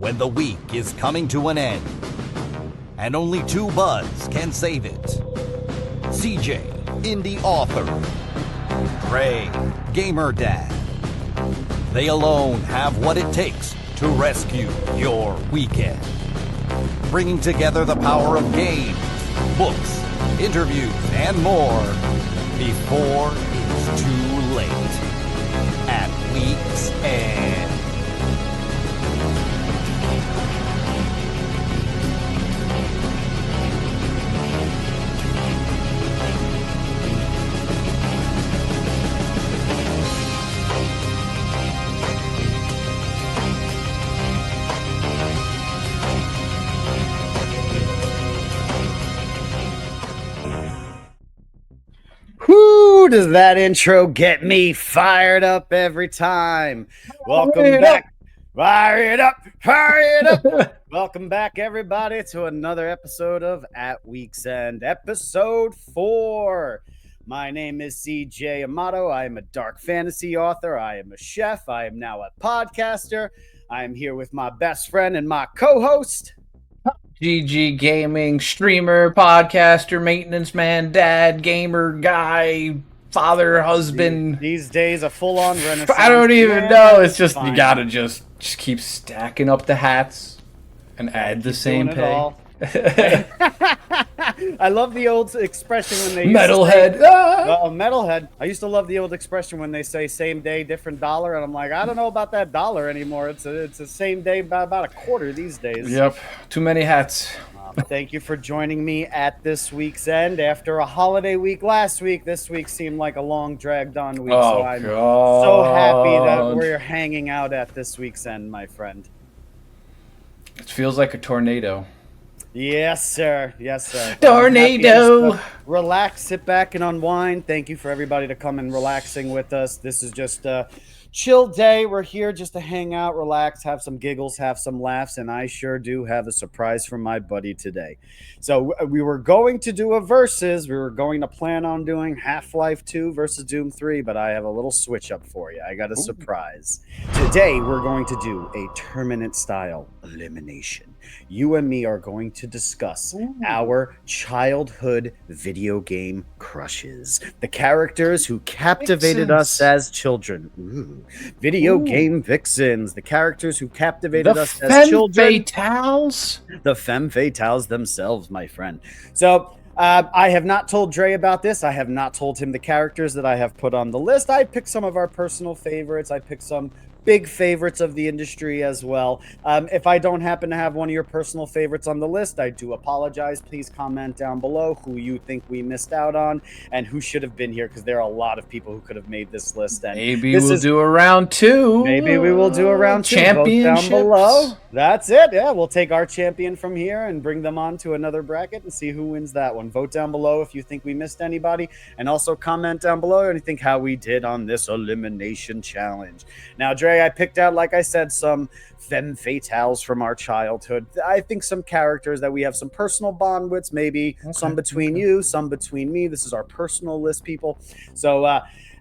when the week is coming to an end, and only two buds can save it. CJ, indie author. Dre, gamer dad. They alone have what it takes to rescue your weekend. Bringing together the power of games, books, interviews, and more before it's too late. At week's end. Whoo, does that intro get me fired up every time? Welcome back. Fire it up, fire it up. Welcome back, everybody, to another episode of At Week's End, episode 4. My name is C.J. Amato. I am a dark fantasy author. I am a chef. I am now a podcaster. I am here with my best friend and my co-host, GG gaming, streamer, podcaster, maintenance man, dad, gamer, guy, father, husband. These days, a full-on renaissance. I don't even know. It's just, you gotta just keep stacking up the hats and add the same pay. I love the old expression when they metalhead. Metalhead. I used to love the old expression when they say same day, different dollar, and I'm like, I don't know about that dollar anymore. It's a same day by about a quarter these days. Yep, too many hats. Thank you for joining me at this week's end. After a holiday week last week, this week seemed like a long dragged on week. So I'm so happy that we're hanging out at this week's end, my friend. It feels like a tornado. Yes, sir. Yes, sir. Tornado. Relax, sit back, and unwind. Thank you for everybody to come and relaxing with us. This is just a chill day. We're here just to hang out, relax, have some giggles, have some laughs, and I sure do have a surprise from my buddy today. So we were going to do a versus. We were going to plan on doing Half-Life 2 versus Doom 3, but I have a little switch up for you. I got a surprise. Today, we're going to do a tournament-style elimination. You and me are going to discuss our childhood video game crushes. The characters who captivated us as children. Video game vixens. The characters who captivated us as children. The femme fatales themselves, my friend. So I have not told Dre about this. I have not told him the characters that I have put on the list. I picked some of our personal favorites. I picked some big favorites of the industry as well. If I don't happen to have one of your personal favorites on the list, I do apologize. Please comment down below who you think we missed out on and who should have been here, because there are a lot of people who could have made this list. And maybe we'll do a round 2. Maybe we will do a round 2. Championships. Vote down below. That's it. Yeah, we'll take our champion from here and bring them on to another bracket and see who wins that one. Vote down below if you think we missed anybody, and also comment down below and think how we did on this elimination challenge. Now, Dre, I picked out, like I said, some femme fatales from our childhood. I think some characters that we have some personal bond with, maybe some between you, some between me. This is our personal list, people. So,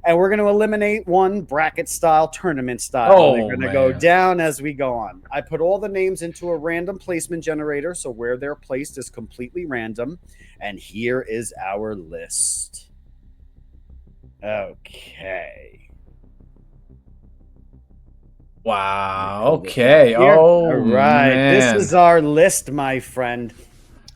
and we're going to eliminate one bracket style, tournament style. They're going to go down as we go on. I put all the names into a random placement generator, so where they're placed is completely random. And here is our list. Okay. Wow. Okay. All right. Man. This is our list, my friend.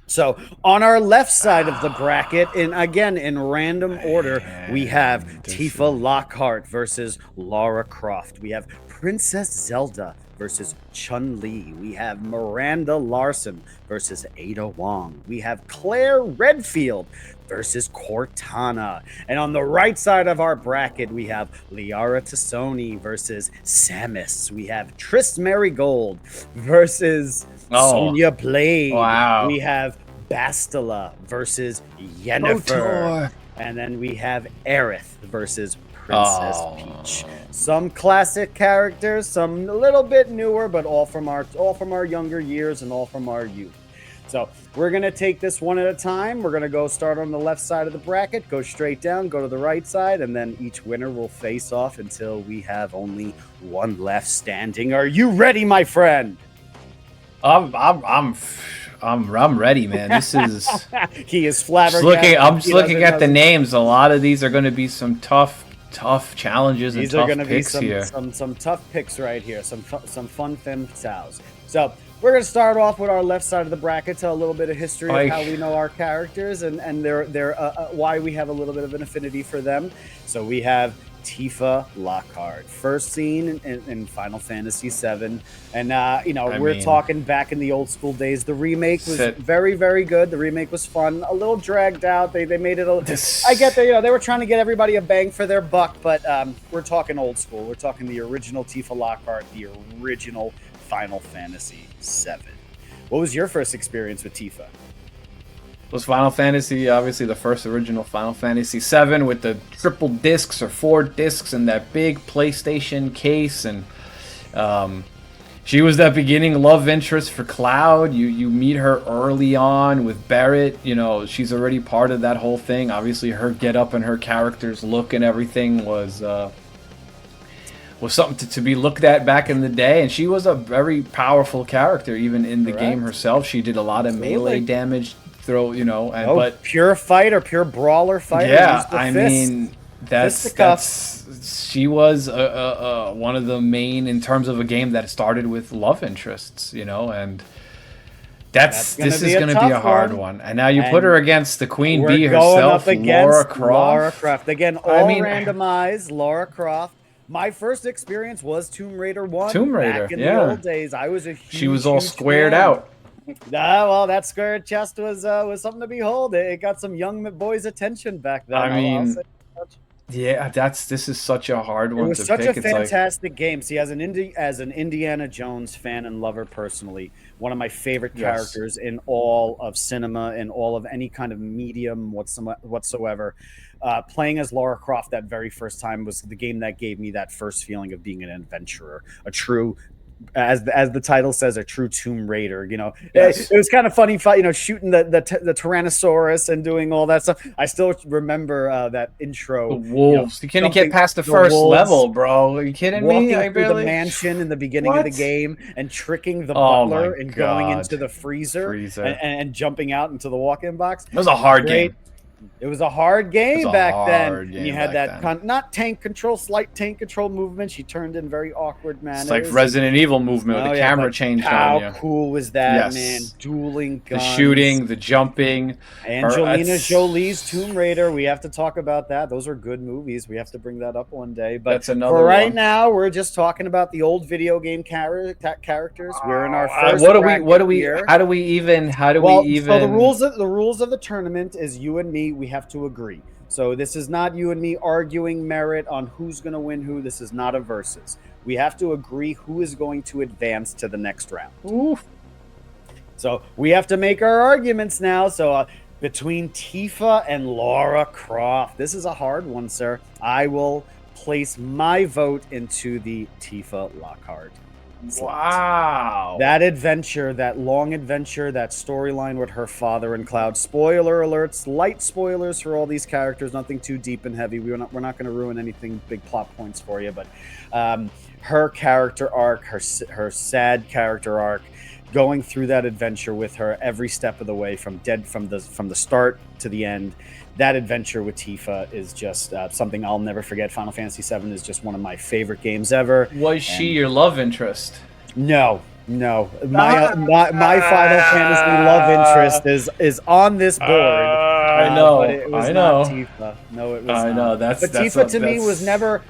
So on our left side of the bracket, and again in random order, we have Tifa Lockhart versus Lara Croft. We have Princess Zelda versus Chun-Li. We have Miranda Larson versus Ada Wong. We have Claire Redfield versus Cortana. And on the right side of our bracket, we have Liara Tassoni versus Samus. We have Triss Merigold versus Sonya Blade. Wow. We have Bastila versus Yennefer. And then we have Aerith versus Princess Peach. Some classic characters, some a little bit newer, but all from our younger years and all from our youth. So we're going to take this one at a time. We're going to go start on the left side of the bracket, go straight down, go to the right side, and then each winner will face off until we have only one left standing. Are you ready, my friend? I'm ready, man. This is he is flabbergasted. I'm just looking at the names. A lot of these are going to be some tough challenges and tough picks here. Some tough picks right here. Some fun femme fatales. So we're going to start off with our left side of the bracket, tell a little bit of history of how we know our characters and their why we have a little bit of an affinity for them. So we have Tifa Lockhart, first seen in Final Fantasy VII, and we're talking back in the old school days. The remake was very, very good. The remake was fun, a little dragged out. They made it. I get that they were trying to get everybody a bang for their buck, but we're talking old school. We're talking the original Tifa Lockhart, the original Final Fantasy VII. What was your first experience with Tifa? Was Final Fantasy, obviously the first original Final Fantasy VII with the triple discs or 4 discs and that big PlayStation case, and she was that beginning love interest for Cloud. You meet her early on with Barrett. She's already part of that whole thing. Obviously, her get up and her character's look and everything was something to be looked at back in the day, and she was a very powerful character even in the game herself. She did a lot of melee damage. But pure fighter, pure brawler fighter. Yeah, I mean she was one of the main in terms of a game that started with love interests, and this is going to be a hard one. And now you put her against the Queen Bee herself, Lara Croft. Again, randomized. Lara Croft. My first experience was Tomb Raider 1. Back in the old days, I was she was all squared out. Well, that squared chest was something to behold. It got some young boys' attention back then. I mean, this is such a hard one to pick. It was such a fantastic game. See, as an Indiana Jones fan and lover personally, one of my favorite characters in all of cinema and all of any kind of medium whatsoever. Playing as Lara Croft that very first time was the game that gave me that first feeling of being an adventurer, a true, as the title says, a true Tomb Raider. It was kind of funny, shooting the Tyrannosaurus and doing all that stuff. I still remember that intro. The wolves. You couldn't get past the first level, bro. Are you kidding me? Walking through the mansion in the beginning of the game and tricking the butler and going into the freezer. And jumping out into the walk-in box. It was a hard game. It was a hard game back then. And you had that not tank control, slight tank control movement. She turned in very awkward manners. It's like Resident Evil movement with the camera changed on you. How cool was that, man? Dueling guns. The shooting, the jumping. Angelina Jolie's Tomb Raider. We have to talk about that. Those are good movies. We have to bring that up one day. But that's another for right now, we're just talking about the old video game characters. We're in our first How do we even So the rules of the tournament is you and me. We have to agree. So this is not you and me arguing merit on who's going to win who. This is not a versus. We have to agree who is going to advance to the next round. Oof. So we have to make our arguments now. So between Tifa and Lara Croft, this is a hard one, sir. I will place my vote into the Tifa Lockhart. Wow. That adventure, that long adventure, that storyline with her father and Cloud. Spoiler alerts, light spoilers for all these characters, nothing too deep and heavy. We're not going to ruin anything, big plot points for you, but her character arc, her sad character arc, going through that adventure with her every step of the way from the start to the end. That adventure with Tifa is just something I'll never forget. Final Fantasy VII is just one of my favorite games ever. Was she your love interest? No. My Final Fantasy love interest is on this board. I know. But it was not Tifa. No, it was not. I know. But Tifa to me was never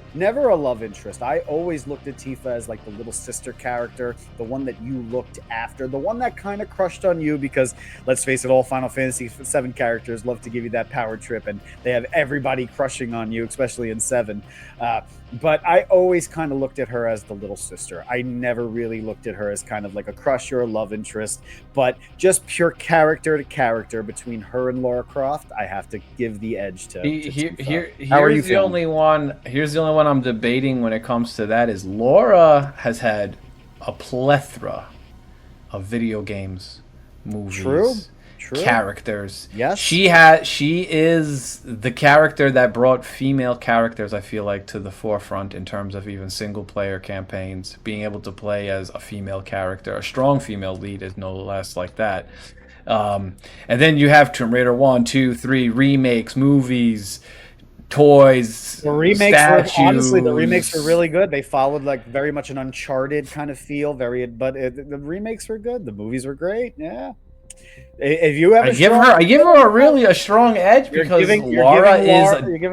a love interest. I always looked at Tifa as like the little sister character, the one that you looked after, the one that kind of crushed on you because, let's face it, all Final Fantasy VII characters love to give you that power trip, and they have everybody crushing on you, especially in 7. But I always kind of looked at her as the little sister. I never really looked at her as kind of like a crush or a love interest, but just pure character to character between her and Lara Croft, I have to give the edge to Here's the only one I'm debating when it comes to that is Laura has had a plethora of video games, movies. characters. Yes. She is the character that brought female characters, I feel like, to the forefront in terms of even single player campaigns, being able to play as a female character, a strong female lead is no less like that. And then you have Tomb Raider 1, 2, 3 remakes, movies, toys, the remakes statues. honestly, the remakes were really good. They followed like very much an Uncharted kind of feel, the remakes were good. The movies were great. Yeah. If you have I give her a strong edge because you're giving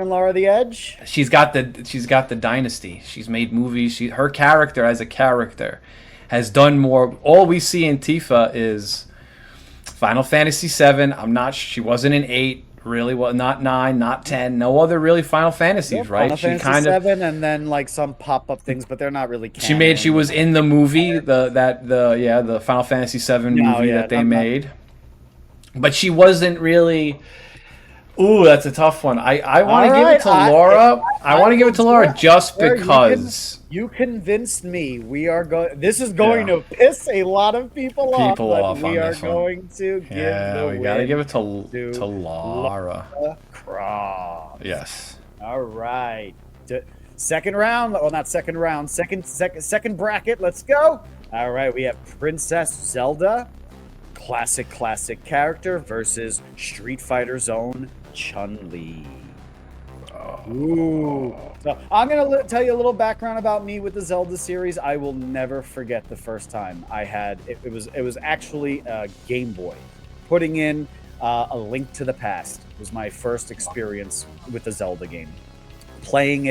Laura the edge. She's got the dynasty. She's made movies. Her character as a character has done more. All we see in Tifa is Final Fantasy VII. She wasn't in 8. Really, well, not 9, not 10. No other really Final Fantasies, right? Final Fantasy 7, and then like some pop-up things, but they're not really canon. She was in the movie, the Final Fantasy VII movie that they made. But she wasn't really. Ooh, that's a tough one. I want to give it to Laura. I want to give it to Laura just because you convinced me. This is going to piss a lot of people off. But we are going to give the we gotta give it to Laura Croft. Yes. All right. Second round. Well, not second round. Second bracket. Let's go. All right. We have Princess Zelda, classic character, versus Street Fighter's own Chun-Li. Ooh. So I'm gonna tell you a little background about me with the Zelda series. I will never forget the first time I had it was actually a Game Boy. Putting in A Link to the Past was my first experience with the Zelda game. Playing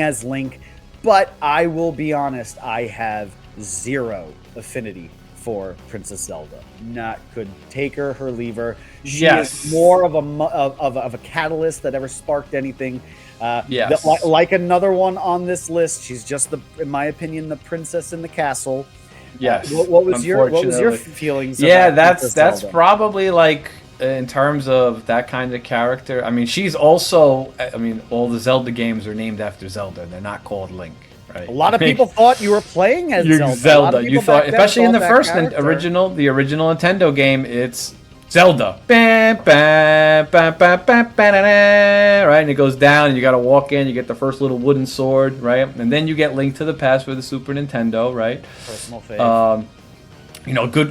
as Link, but I will be honest, I have zero affinity for Princess Zelda. Could take her or leave her. She is more of a catalyst that ever sparked anything. Like another one on this list, she's just in my opinion, the princess in the castle. Yes. What was your feelings? Yeah, that's probably like in terms of that kind of character. I mean, she's also. I mean, all the Zelda games are named after Zelda. They're not called Link. Right. A lot of people thought you were playing as Zelda. You thought, especially in the first original Nintendo game, it's Zelda. Right, and it goes down, and you got to walk in. You get the first little wooden sword, right, and then you get Link to the Past for the Super Nintendo, right? Personal favorite.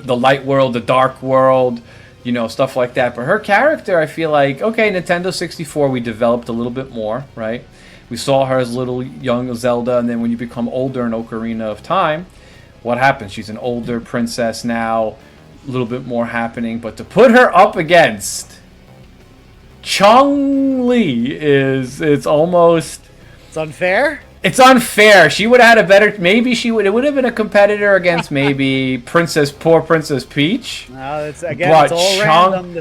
The light world, the dark world, stuff like that. But her character, I feel like, okay, Nintendo 64, we developed a little bit more, right? We saw her as little young Zelda, and then when you become older in Ocarina of Time, what happens? She's an older princess now, a little bit more happening. But to put her up against Chun-Li it's almost... It's unfair? It's unfair. She would have had a better... Maybe it would have been a competitor against maybe poor Princess Peach. No, it's all random.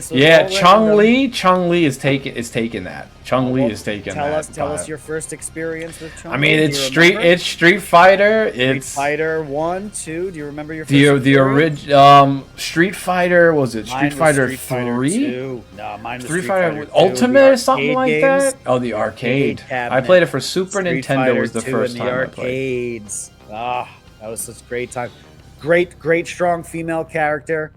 Chun-Li is taking that. Chun-Li is taking that. Tell us your first experience with Chun-Li. I mean, it's Street Fighter. It's Street Fighter 1, 2. Do you remember your first the original Street Fighter? Was it Street Fighter 3? No, mine was Street Fighter Ultimate or something like that. Oh, the arcade. I played it for Super Nintendo. Was the first time I played. Arcades. That was such a great time. Great, strong female character.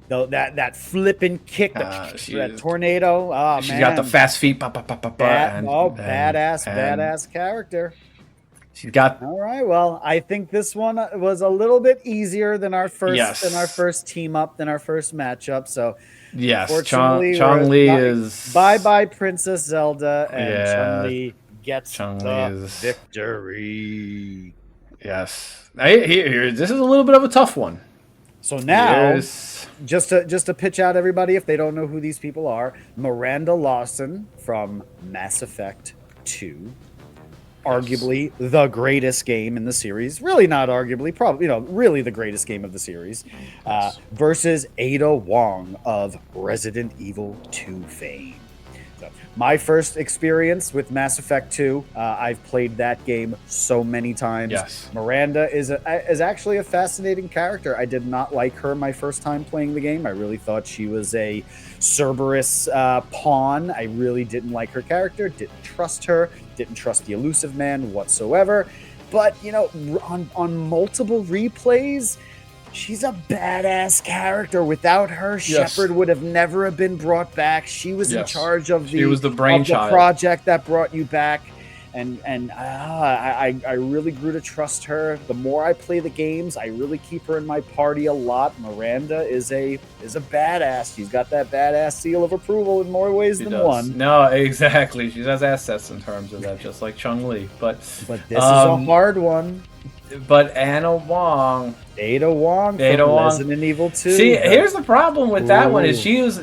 Though that flipping kick, that tornado. Oh, man. She's got the fast feet. Badass character. She's got. All right. Well, I think this one was a little bit easier than our first team up, than our first matchup. So yes, Chun-Li is bye Princess Zelda, and Chun-Li gets the victory. Yes. Here, this is a little bit of a tough one. So now, just to pitch out everybody, if they don't know who these people are, Miranda Lawson from Mass Effect 2, arguably the greatest game in the series. Really not arguably, probably, really the greatest game of the series, versus Ada Wong of Resident Evil 2 fame. My first experience with Mass Effect 2, I've played that game so many times. Yes. Miranda is actually a fascinating character. I did not like her my first time playing the game. I really thought she was a Cerberus pawn. I really didn't like her character, didn't trust her, didn't trust the elusive man whatsoever. But, on multiple replays, She's a badass character. Without her, Shepard would have never been brought back. She was in charge of she was the brainchild project that brought you back. And I really grew to trust her. The more I play the games, I really keep her in my party a lot. Miranda is a badass. She's got that badass seal of approval in more ways than one. No, exactly. She has assets in terms of that, just like Chun-Li. But this is a hard one. But Ada Wong from Resident Evil 2. See, here's the problem with that one is she's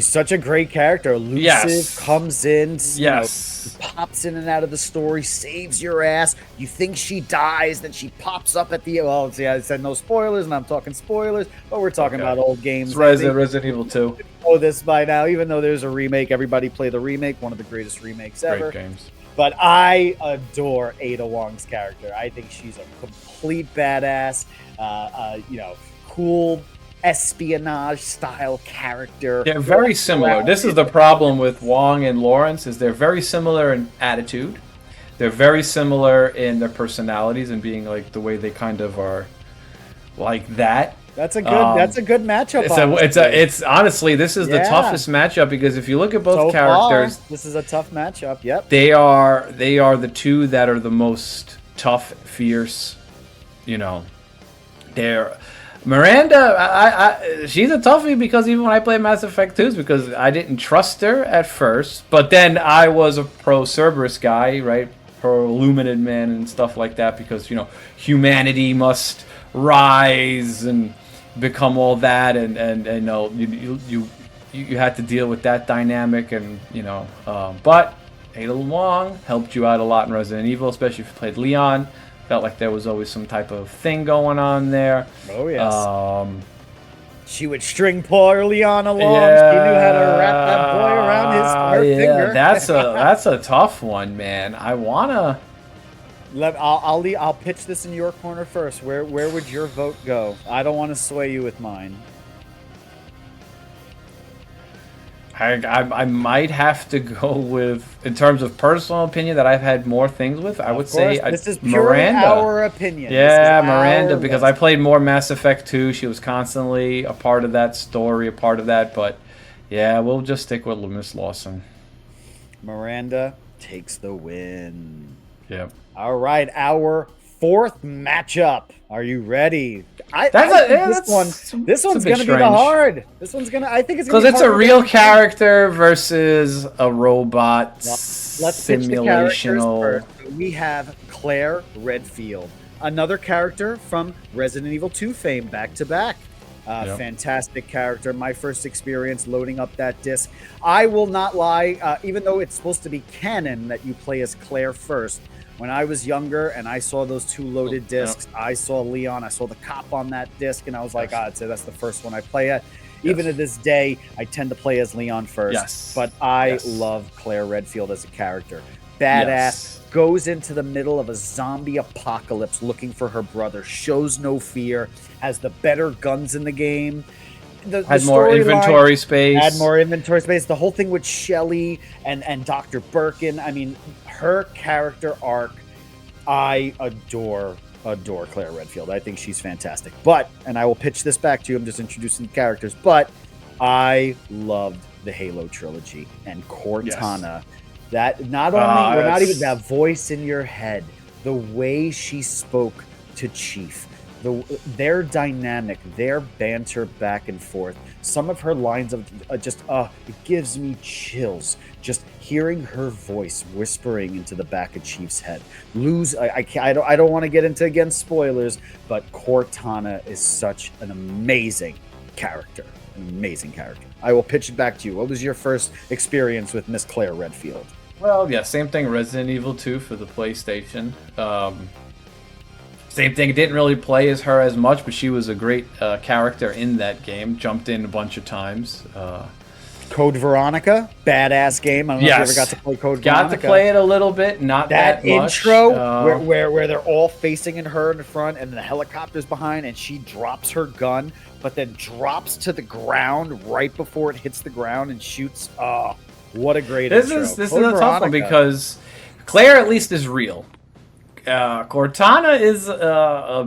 such a great character. Elusive, comes in, pops in and out of the story, saves your ass. You think she dies, then she pops up at the... Well, see, I said no spoilers, and I'm talking spoilers, but we're talking about old games. It's Resident Evil 2. Know this by now, even though there's a remake. Everybody play the remake, one of the greatest remakes ever. Great games. But I adore Ada Wong's character. I think she's a complete badass, cool espionage style character. They're very similar. This is the problem with Wong and Lawrence, is they're very similar in attitude. They're very similar in their personalities and being like the way they kind of are like that. That's a good matchup. It's honestly, this is the toughest matchup, because if you look at both characters, this is a tough matchup. Yep. They are the two that are the most tough, fierce. They're Miranda. She's a toughie, because even when I played Mass Effect 2, because I didn't trust her at first, but then I was a pro Cerberus guy, right? Pro Illuminated man and stuff like that, because humanity must rise and become all that, and you had to deal with that dynamic, and but Ada Wong helped you out a lot in Resident Evil, especially if you played Leon. Felt like there was always some type of thing going on there. Oh yes. She would string poor Leon along. Yeah, she knew how to wrap that boy around her finger. That's a tough one, man. I wanna. I'll pitch this in your corner first. Where would your vote go? I don't want to sway you with mine. I might have to go with, in terms of personal opinion that I've had more things with, I would say this is purely Miranda. Our opinion. Yeah, Miranda, because I played more Mass Effect 2. She was constantly a part of that story, a part of that. But yeah, we'll just stick with Miss Lawson. Miranda takes the win. Yep. All right, our fourth matchup. Are you ready? This one's gonna be the hard. This one's gonna. I think it's because it's a real character versus a robot. Let's pitch the characters first. We have Claire Redfield, another character from Resident Evil 2 fame, back to back. Fantastic character. My first experience loading up that disc. I will not lie, even though it's supposed to be canon that you play as Claire first. When I was younger and I saw those two loaded discs, I saw Leon, I saw the cop on that disc, and I was like, I'd say that's the first one I play at. Even to this day, I tend to play as Leon first. But I love Claire Redfield as a character. Badass, goes into the middle of a zombie apocalypse looking for her brother, shows no fear, has the better guns in the game. Had more inventory space. The whole thing with Shelley and Dr. Birkin. I mean, her character arc, I adore Claire Redfield. I think she's fantastic. But, and I will pitch this back to you, I'm just introducing the characters, but I loved the Halo trilogy and Cortana. That not only that voice in your head, the way she spoke to Chief. Their dynamic, their banter back and forth, some of her lines of it gives me chills just hearing her voice whispering into the back of Chief's head. I don't want to get into again spoilers, but Cortana is such an amazing character. I will pitch it back to you. What was your first experience with Miss Claire Redfield? Well, yeah, same thing. Resident Evil 2 for the PlayStation. Same thing. Didn't really play as her as much, but she was a great character in that game. Jumped in a bunch of times. Code Veronica, badass game. I don't know if you ever got to play Code Veronica. Got to play it a little bit, not that much. Intro where they're all facing in her in the front and the helicopter's behind, and she drops her gun, but then drops to the ground right before it hits the ground and shoots. Oh, what a great intro. This is a tough one because Claire at least is real. Cortana is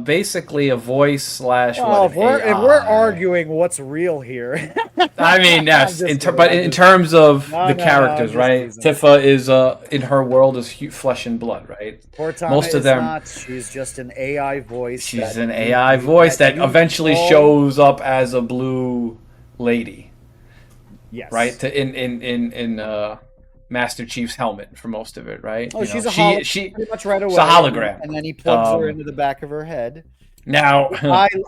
basically a voice slash Well, what, if an we're AI. arguing what's real here, I mean, I'm yes, just kidding, but I'm in just- terms of no, the no, no, I'm characters, just right? teasing. Tifa is in her world is flesh and blood, right? Cortana Most of is them, not. She's just an AI voice. she's that an you- AI you- voice that you eventually call- shows up as a blue lady, Yes. right? In Master Chief's helmet for most of it, right? Oh, You she's know, a hologram she pretty much right away. she's a hologram. And then he plugs her Um, into the back of her head. Now,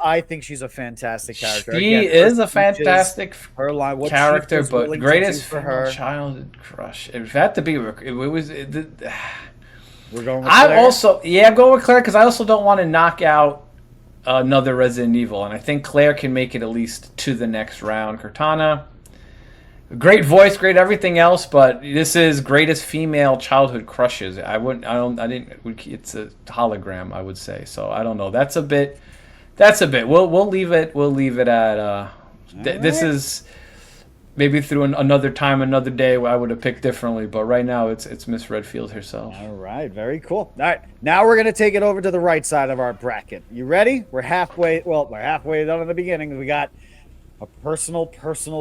I think she's a fantastic character. she Again, her is a speeches, fantastic her line, what she character, was but willing greatest to do for female her. childhood crush. It had to be. It was. We're going with I Claire. also, yeah, go with Claire because I also don't want to knock out another Resident Evil, and I think Claire can make it at least to the next round. Cortana, great voice, great everything else, but this is greatest female childhood crushes. I wouldn't, I don't, I didn't. It's a hologram, I would say. So I don't know. That's a bit. We'll leave it. We'll leave it at. This is. Maybe through another time, another day, I would have picked differently. But right now, it's Miss Redfield herself. All right, very cool. All right, now we're gonna take it over to the right side of our bracket. You ready? We're halfway. Well, we're halfway done in the beginning. We got a personal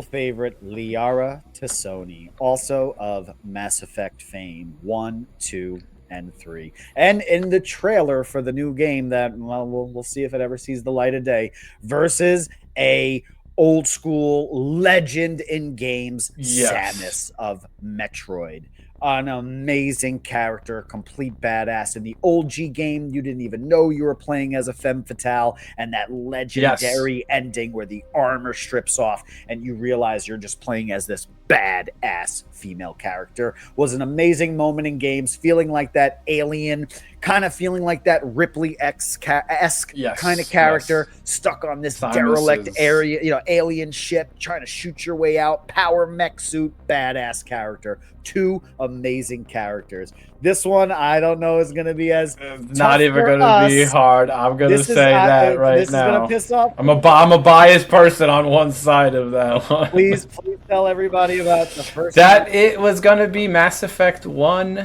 favorite, Liara Tassoni, also of Mass Effect fame, 1, 2, and 3. And in the trailer for the new game that, well, we'll see if it ever sees the light of day, versus a old school legend in games, Yes. Samus of Metroid. An amazing character, complete badass. In the OG game, you didn't even know you were playing as a femme fatale, and that legendary ending where the armor strips off and you realize you're just playing as this badass female character was an amazing moment in games, feeling like that alien, kind of feeling like that Ripley-esque kind of character, stuck on this derelict area, alien ship, trying to shoot your way out, power mech suit, badass character. 2 amazing characters. This one, I don't know, is going to be as not even going to be hard. I'm going to say that right now. This is going to piss off. I'm a biased person on one side of that one. Please tell everybody about the first. It was going to be Mass Effect 1,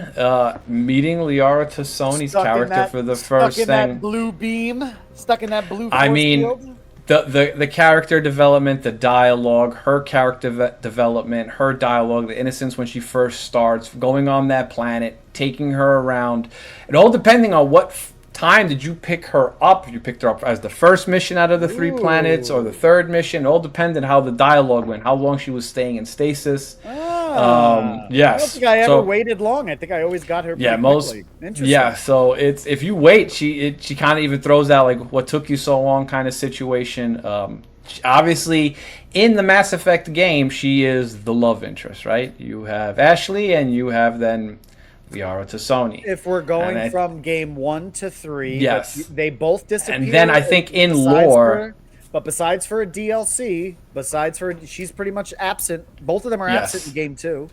meeting Liara Tassoni's character for the first thing. Stuck in that blue beam, stuck in that blue force field. The character development, the dialogue, her character development, her dialogue, the innocence when she first starts, going on that planet, taking her around, and all depending on what time did you pick her up. You picked her up as the first mission out of the 3 planets or the third mission. It all depended how the dialogue went, how long she was staying in stasis. Yes. I don't think I ever waited long. I think I always got her pretty quickly. Interesting. Yeah, so it's if you wait, she kind of even throws out like what took you so long kind of situation. Obviously, in the Mass Effect game, she is the love interest, right? You have Ashley and you have then Liara Tassoni. If we're going from game 1 to 3, yes, they both disappear. And then I think in lore, but besides for a DLC, she's pretty much absent. Both of them are absent in game 2.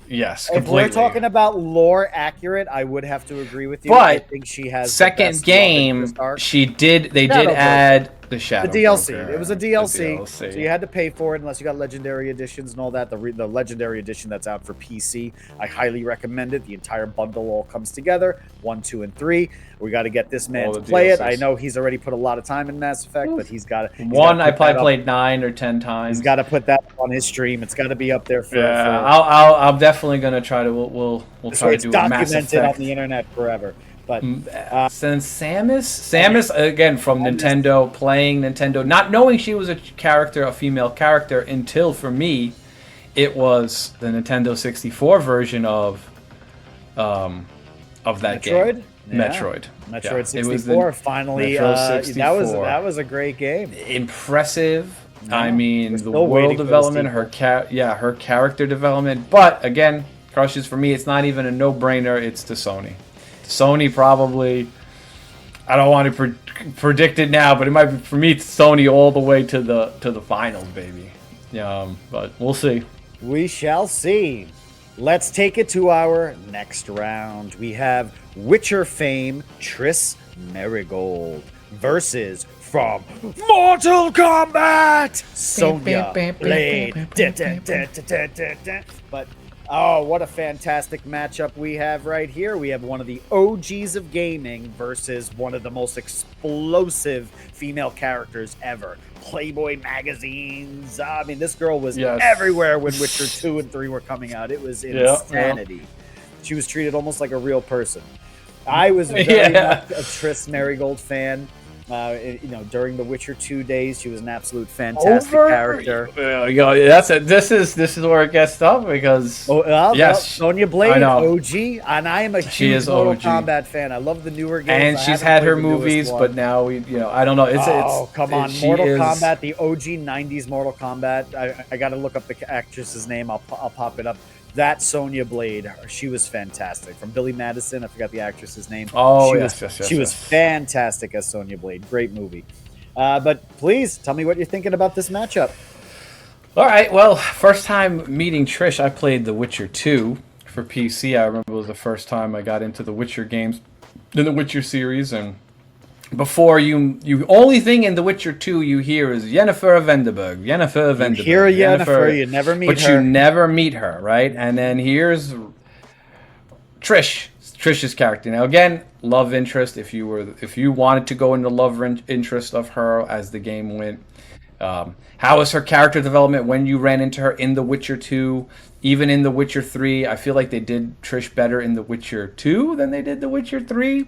Yes, completely. If we're talking about lore accurate, I would have to agree with you. But I think she has second game. They did add the Shadow. The DLC. Broker. It was a DLC, so you had to pay for it unless you got legendary editions and all that. The legendary edition that's out for PC, I highly recommend it. The entire bundle all comes together. 1, 2, and 3. We got to get this man to play it. I know he's already put a lot of time in Mass Effect, but he's got to. I probably played 9 or 10 times. He's got to put that on his stream. It's got to be up there for. Yeah, I'm definitely gonna try to. We'll try to do a Mass Effect. It's documented on the internet forever. But since Samus again from Nintendo, playing Nintendo, not knowing she was a female character until for me, it was the Nintendo 64 version of that game. Metroid 64. Finally, Metro 64. that was a great game. Impressive. I mean, the world development, her character development. But again, crushes for me. It's not even a no-brainer. It's to Sony. Sony probably. I don't want to predict it now, but it might be for me. It's Sony all the way to the finals, baby. But we'll see. We shall see. Let's take it to our next round. We have Witcher fame Triss Merigold versus from Mortal Kombat Sonya Blade. But Oh, what a fantastic matchup we have right here. We have one of the OGs of gaming versus one of the most explosive female characters ever. Playboy magazines. I mean, this girl was everywhere when Witcher 2 and 3 were coming out. It was insanity. She was treated almost like a real person. I was very much a Triss Marigold fan. During the Witcher 2 days, she was an absolute fantastic character. This is where it gets tough because Sonya Blade, OG, and I am a huge Mortal Kombat fan. I love the newer games. And she's had her movies, but now I don't know. Come on, Mortal Kombat, the OG '90s Mortal Kombat. I got to look up the actress's name. I'll pop it up. That Sonya Blade, she was fantastic. From Billy Madison, I forgot the actress's name. She was fantastic as Sonya Blade. Great movie. But please tell me what you're thinking about this matchup. All right. Well, first time meeting Trish, I played The Witcher 2 for PC. I remember it was the first time I got into the Witcher games, in the Witcher series, and before you only thing in The Witcher 2 you hear is Yennefer of Venderberg. You hear Yennefer, you never meet her. But you never meet her, right? And then here's Trish's character. Now again, love interest. If you wanted to go into love interest of her as the game went. How was her character development when you ran into her in The Witcher 2? Even in The Witcher 3, I feel like they did Trish better in The Witcher 2 than they did The Witcher 3.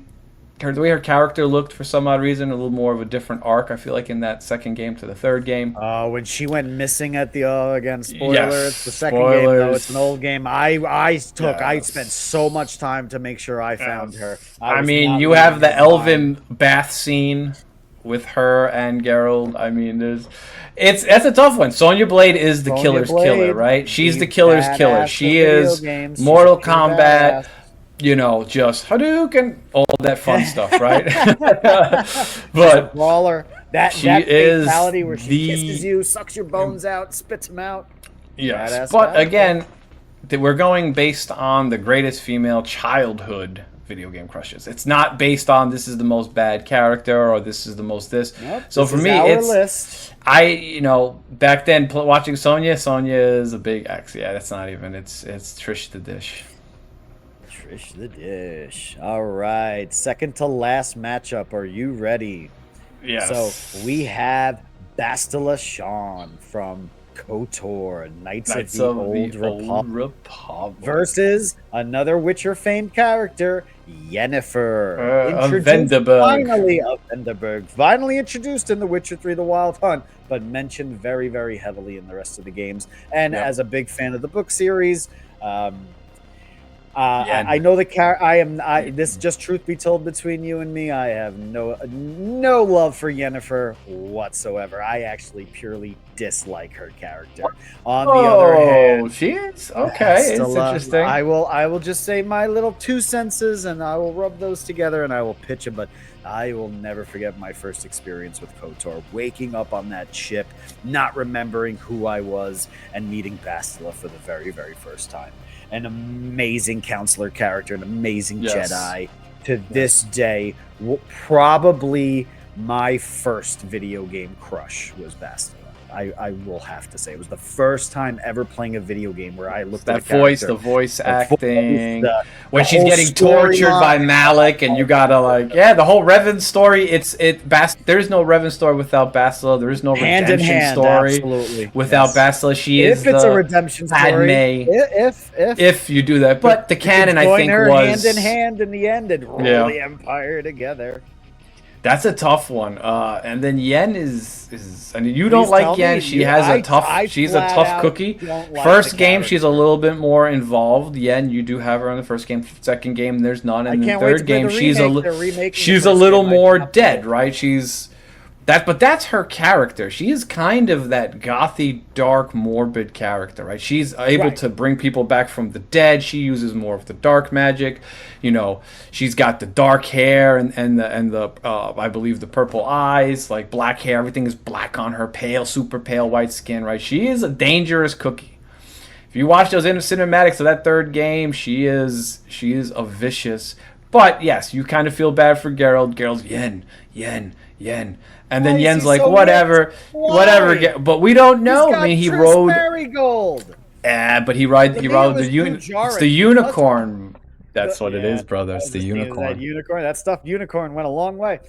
The way her character looked, for some odd reason, a little more of a different arc, I feel like, in that second game to the third game. When she went missing at the, again, spoilers, the second game, though, it's an old game. I spent so much time to make sure I found her. I mean, you have the elven bath scene with her and Geralt. I mean, that's a tough one. Sonya Blade is the killer's killer, right? She's the killer's killer. She is Mortal Kombat. Just Hadouken, all that fun stuff, right? But brawler, that fatality where she kisses you, sucks your bones out, spits them out. Yes, but again, we're going based on the greatest female childhood video game crushes. It's not based on this is the most bad character or this is the most this. Nope, so for me, it's back then watching Sonya is a big X. Yeah, that's not even. It's Trish the Dish. Trish the Dish. All right. Second to last matchup. Are you ready? Yes. So we have Bastila Shan from KOTOR, Knights of the Old Republic versus another Witcher famed character, Yennefer. Of Venderberg. Finally introduced in The Witcher 3 The Wild Hunt, but mentioned very, very heavily in the rest of the games. And as a big fan of the book series, I know this just truth be told between you and me. I have no love for Yennefer whatsoever. I actually purely dislike her character. On the other hand, she is okay. It's interesting. I will just say my little 2 senses, and I will rub those together, and I will pitch it. But I will never forget my first experience with KOTOR, waking up on that ship, not remembering who I was, and meeting Bastila for the very, very first time. An amazing counselor character, an amazing Jedi. To this day, probably my first video game crush was Bastila. I will have to say it was the first time ever playing a video game where I looked at the voice acting, when she's getting tortured by Malik, and you gotta the whole Revan story. There is no Revan story without Bastila. There is no redemption story without Bastila. She is it's a redemption story. If you do that, but the canon I think was hand in hand in the end and rule the Empire together. That's a tough one. And then Yen is I mean, you don't like Yen. She's a tough cookie. First game, she's a little bit more involved. Yen, you do have her in the first game. Second game, there's none. And the third game, she's a little more dead, right? But that's her character. She is kind of that gothy, dark, morbid character, right? She's able to bring people back from the dead. She uses more of the dark magic. She's got the dark hair and the I believe the purple eyes, like black hair. Everything is black on her, pale, super pale white skin, right? She is a dangerous cookie. If you watch those cinematics of that third game, she is a vicious. But yes, you kind of feel bad for Geralt. Geralt's Yen. And then Yen's like, whatever. But we don't know. I mean, he rode. Marigold. But he To me, it rode was the too it's jarring the because unicorn. That's what it yeah, is, brother. I It's was the just thinking that unicorn. unicorn, that stuffed unicorn went a long way.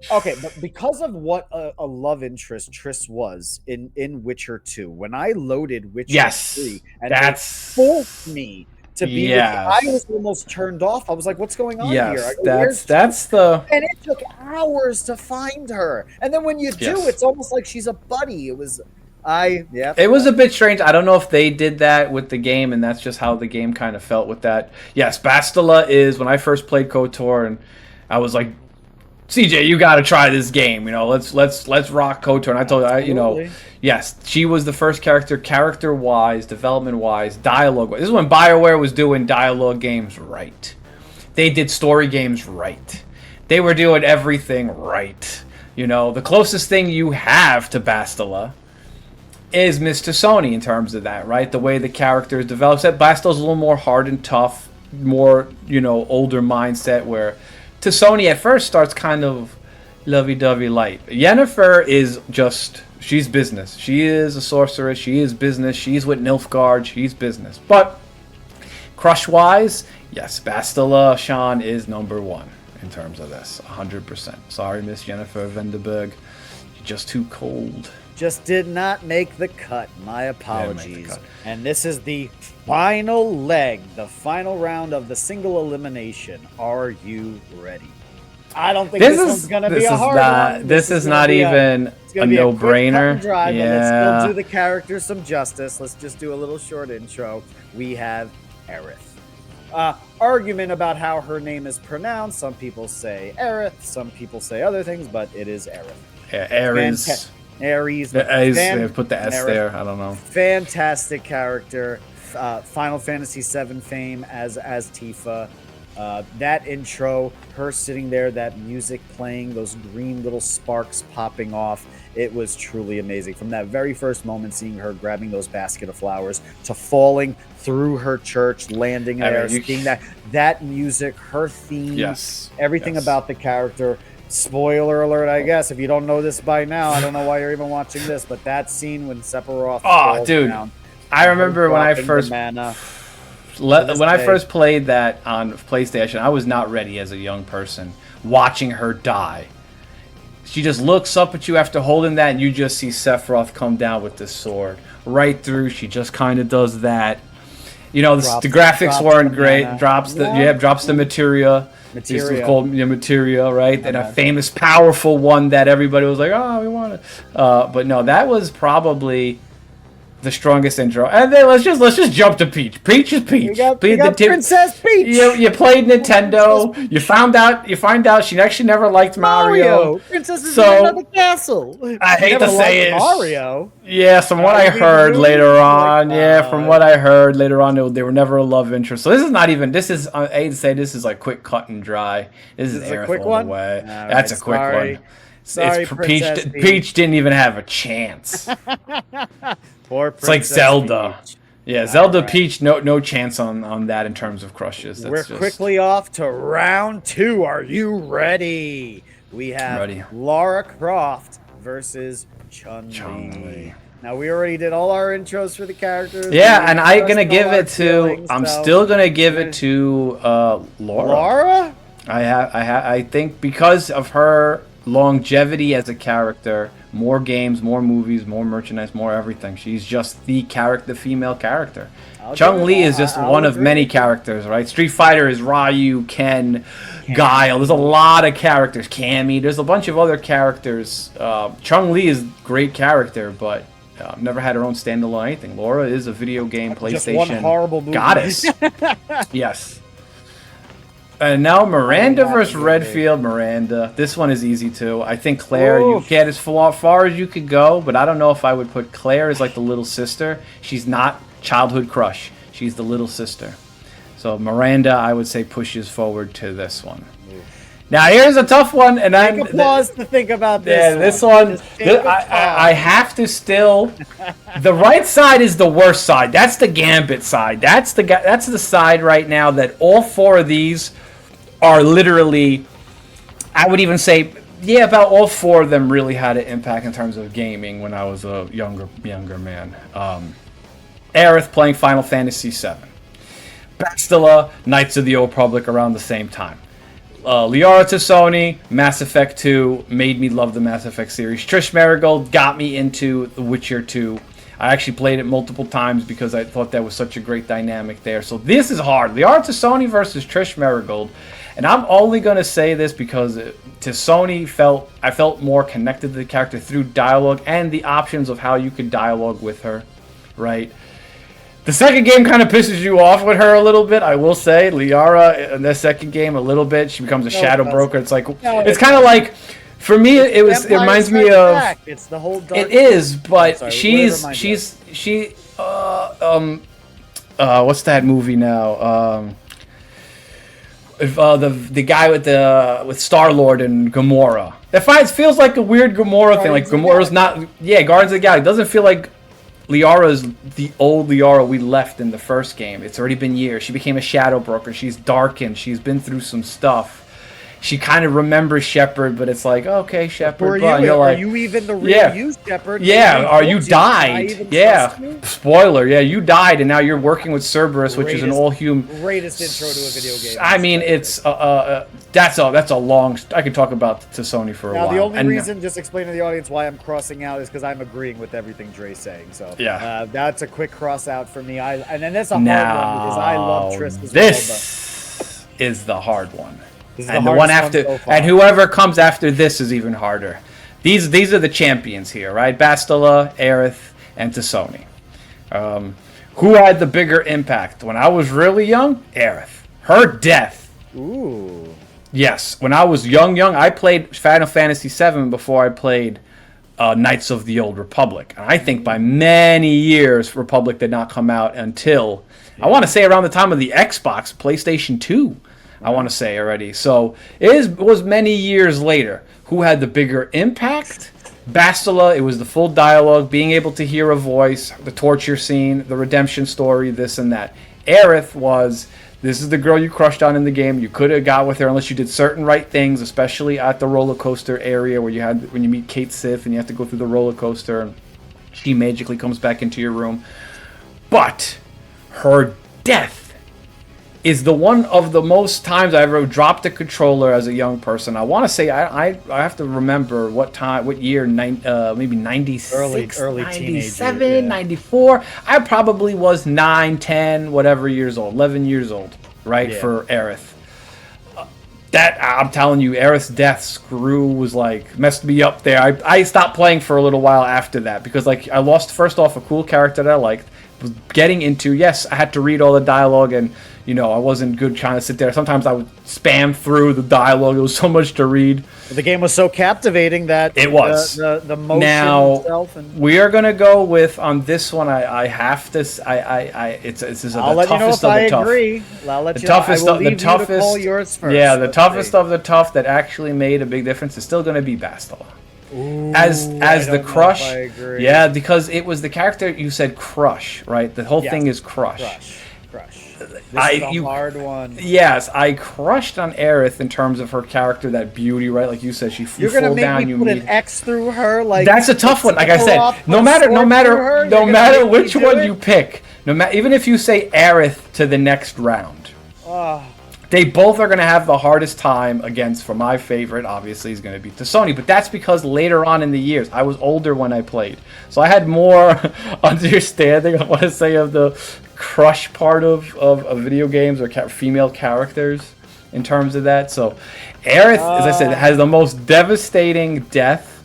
Okay, but because of what a love interest Triss was in Witcher 2, when I loaded Witcher 3 Yes, and they forced that's me to be with you, I was yes, almost turned off. I was like, what's going on here? I yes. go, where's Triss? That's the And it took hours to find her. And then when you do, yes. it's almost like she's a buddy. It was I yeah. It was a bit strange. I don't know if they did that with the game, and that's just how the game kind of felt with that. Yes, Bastila is when I first played KOTOR, and I was like, CJ, you got to try this game. You know, let's rock KOTOR. And I told you, you know, Absolutely. yes, she was the first character wise, development wise, dialogue. This is when BioWare was doing dialogue games right. They did story games right. They were doing everything right. You know, the closest thing you have to Bastila is Mr. Sony in terms of that, right? The way the character is developed. Bastila's a little more hard and tough, more, you know, older mindset, where to Sony at first starts kind of lovey-dovey light. Yennefer is just, she's business. She is a sorceress. She is business. She's with Nilfgaard. She's business. But crush-wise, yes, Bastila Sean is number one in terms of this, 100%. Sorry, Miss Yennefer Venderberg. You're just too cold. Just did not make the cut. My apologies. cut. And this is the final leg, the final round of the single elimination. Are you ready? I don't think this one's going to be a hard one. This is not even a no-brainer. Yeah. Let's Yeah. still do the characters some justice. Let's just do a little short intro. We have Aerith. Argument about how her name is pronounced. Some people say Aerith. Some people say other things, but it is Aerith. Yeah, Ares. Ares. They put the S Aerith. there. I don't know. Fantastic character. Final Fantasy VII fame as Tifa. That intro, her sitting there, that music playing, those green little sparks popping off. It was truly amazing. From that very first moment, seeing her grabbing those basket of flowers to falling through her church, landing there, seeing that music, her theme, everything about the character. Spoiler alert, I guess. If you don't know this by now, I don't know why you're even watching this, but that scene when Sephiroth falls down, I remember when I first played that on PlayStation, I was not ready as a young person watching her die. She just looks up at you after holding that, and you just see Sephiroth come down with this sword right through. She just kind of does that. You know, the graphics weren't great. Drops the materia. This was called materia, right? And a famous, powerful one that everybody was like, "Oh, we want it." But no, that was probably the strongest intro. And then let's just jump to Peach. Peach is Peach. We got Princess Peach. You played Nintendo. You find out she actually never liked Mario. Princess is in another castle. I hate to say it. Mario. Yeah, from what I heard later on. From what I heard later on, they were never a love interest. So this is not even. This is. I hate to say this is like quick, cut and dry. This is a quick one. That's a quick one. Sorry, Peach didn't even have a chance. It's like Zelda. Peach. Yeah, Zelda Peach, no chance on that in terms of crushes. We're quickly off to round 2. Are you ready? We have Lara Croft versus Chun-Li. Now, we already did all our intros for the characters. Yeah, and I'm still gonna give it to Laura. I think because of her longevity as a character, more games, more movies, more merchandise, more everything. She's just the female character. Chun-Li is just one of many characters, right? Street Fighter is Ryu, Ken, Guile. There's a lot of characters. Cammy. There's a bunch of other characters. Chun-Li is a great character, but never had her own standalone anything. Laura is a video game, PlayStation just one horrible movie. Goddess. Yes. And now Miranda versus Redfield. Miranda. This one is easy too. I think Claire, you get as far as you could go, but I don't know if I would put Claire as like the little sister. She's not childhood crush. She's the little sister. So Miranda, I would say, pushes forward to this one. Now here's a tough one, and take a pause to think about this. Yeah, this one. I have to still. The right side is the worst side. That's the Gambit side. That's the side right now that all 4 of these are literally. I would even say, yeah, about all 4 of them really had an impact in terms of gaming when I was a younger man. Aerith playing Final Fantasy VII. Bastila, Knights of the Old Republic around the same time. Liara Tassoni, Mass Effect 2, made me love the Mass Effect series. Trish Merigold got me into The Witcher 2. I actually played it multiple times because I thought that was such a great dynamic there. So this is hard. Liara Tassoni versus Trish Merigold. And I'm only going to say this because Tassoni I felt more connected to the character through dialogue and the options of how you could dialogue with her, right? The second game kind of pisses you off with her a little bit, I will say. Liara in the second game a little bit. She becomes a shadow broker. It's like it's kind of like, for me it reminds me of. It's the whole dark. It is, but sorry, she what's that movie now? The guy with Star-Lord and Gamora. It feels like a weird Gamora thing. Like Gamora's not. Yeah, Guardians of the Galaxy. It doesn't feel like Liara's the old Liara we left in the first game. It's already been years. She became a shadow broker. She's darkened. She's been through some stuff. She kind of remembers Shepard, but it's like, okay, Shepard. Are you even the real you, Shepard? Yeah, you died. Yeah. Spoiler, yeah, you died, and now you're working with Cerberus, which is an all-human. Greatest intro to a video game. I mean, it's that's a long. I could talk about Tassoni for a while. Now, the only reason, just explain to the audience why I'm crossing out, is because I'm agreeing with everything Dre's saying. So yeah, that's a quick cross out for me. And then that's a hard one because I love Triss as this is the hard one. And the one after, and whoever comes after this is even harder. These are the champions here, right? Bastila, Aerith, and Tassoni. Who had the bigger impact? When I was really young, Aerith. Her death. Ooh. Yes, when I was young, I played Final Fantasy VII before I played Knights of the Old Republic. And I think by many years, Republic did not come out until, I want to say around the time of the Xbox, PlayStation 2. I want to say already. So it was many years later. Who had the bigger impact? Bastila, it was the full dialogue, being able to hear a voice, the torture scene, the redemption story, this and that. Aerith was, this is the girl you crushed on in the game. You could have got with her unless you did certain right things, especially at the roller coaster area when you meet Kate Sith and you have to go through the roller coaster and she magically comes back into your room. But her death is the one of the most times I ever dropped a controller as a young person. I want to say I have to remember what year, maybe 96, early 97, teenager, 94. I probably was 9, 10, whatever years old, 11 years old, right, for Aerith. That, I'm telling you, Aerith's death was like, messed me up there. I stopped playing for a little while after that because like I lost, first off, a cool character that I liked. Was getting into, yes, I had to read all the dialogue and I wasn't good trying to sit there. Sometimes I would spam through the dialogue. It was so much to read. The game was so captivating that it was. The motion now, itself. We are going to go with, on this one, I have to, it's I'll the let you know toughest if I of the tough. agree. I'll let The you toughest know. I will of the leave toughest. You to call yours first. Yeah, the toughest of the tough that actually made a big difference is still going to be Bastila. Ooh, as the crush, I agree. yeah, because it was the character you said crush, right? The whole thing is crush. Crush. This is a hard one. Yes, I crushed on Aerith in terms of her character, that beauty, right? Like you said, you're gonna make me put an X through her. Like that's a tough one. Like I said, no matter which one you pick, even if you say Aerith to the next round. They both are going to have the hardest time against, for my favorite, obviously, is going to be Tassoni. But that's because later on in the years, I was older when I played. So I had more understanding, I want to say, of the crush part of video games or female characters in terms of that. So Aerith, as I said, has the most devastating death.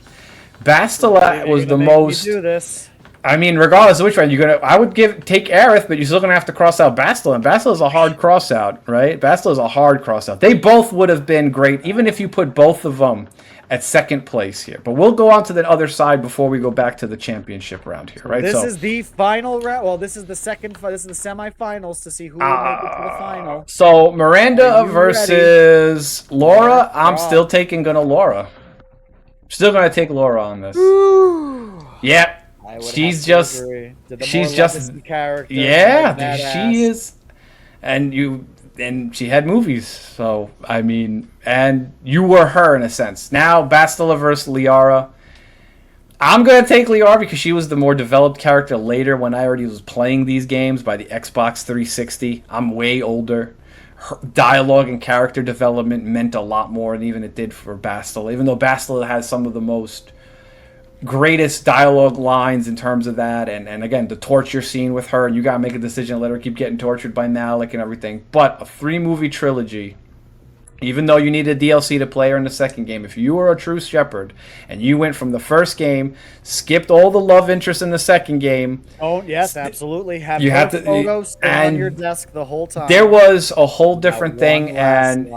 Bastila was the most... do this. I mean, regardless of which one, I would take Aerith, but you're still gonna have to cross out Bastila, and Bastila is a hard cross out, right? Bastila is a hard cross out. They both would have been great, even if you put both of them at second place here. But we'll go on to the other side before we go back to the championship round here, right? This is the final round. Well, this is the second. This is the semifinals to see who will make it to the final. So Miranda versus Laura. I'm still gonna Laura. Still gonna take Laura on this. Yep. She's just character. Yeah, she is, and she had movies. So I mean, and you were her in a sense. Now Bastila versus Liara. I'm going to take Liara because she was the more developed character later when I already was playing these games by the Xbox 360. I'm way older. Her dialogue and character development meant a lot more than even it did for Bastila. Even though Bastila has some of the most greatest dialogue lines in terms of that, and again, the torture scene with her, you got to make a decision, let her keep getting tortured by Malik and everything. But a 3-movie trilogy, even though you needed DLC to play her in the second game, if you were a true shepherd and you went from the first game, skipped all the love interest in the second game. Oh yes, absolutely. Have you her have to, photo stay on your desk the whole time. There was a whole different thing, and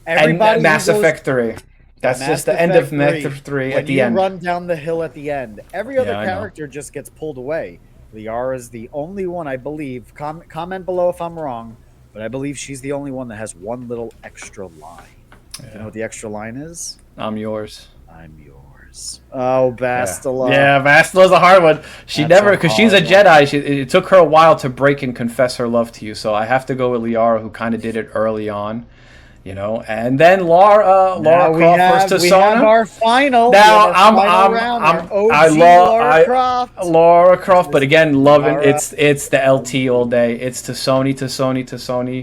Mass Effect 3. That's just the end of Mass Effect 3 at the end. When you run down the hill at the end, every other character just gets pulled away. Liara is the only one, I believe. Comment below if I'm wrong, but I believe she's the only one that has one little extra line. Yeah. You know what the extra line is? I'm yours. I'm yours. Oh, Bastila. Yeah, Bastila's a hard one. She never, because she's a Jedi. It took her a while to break and confess her love to you. So I have to go with Liara, who kind of did it early on. You know, and then Lara Croft versus Sona. We have our final. Now I love Lara Croft, but again, loving it's the LT all day. It's to Sony. It's a Sony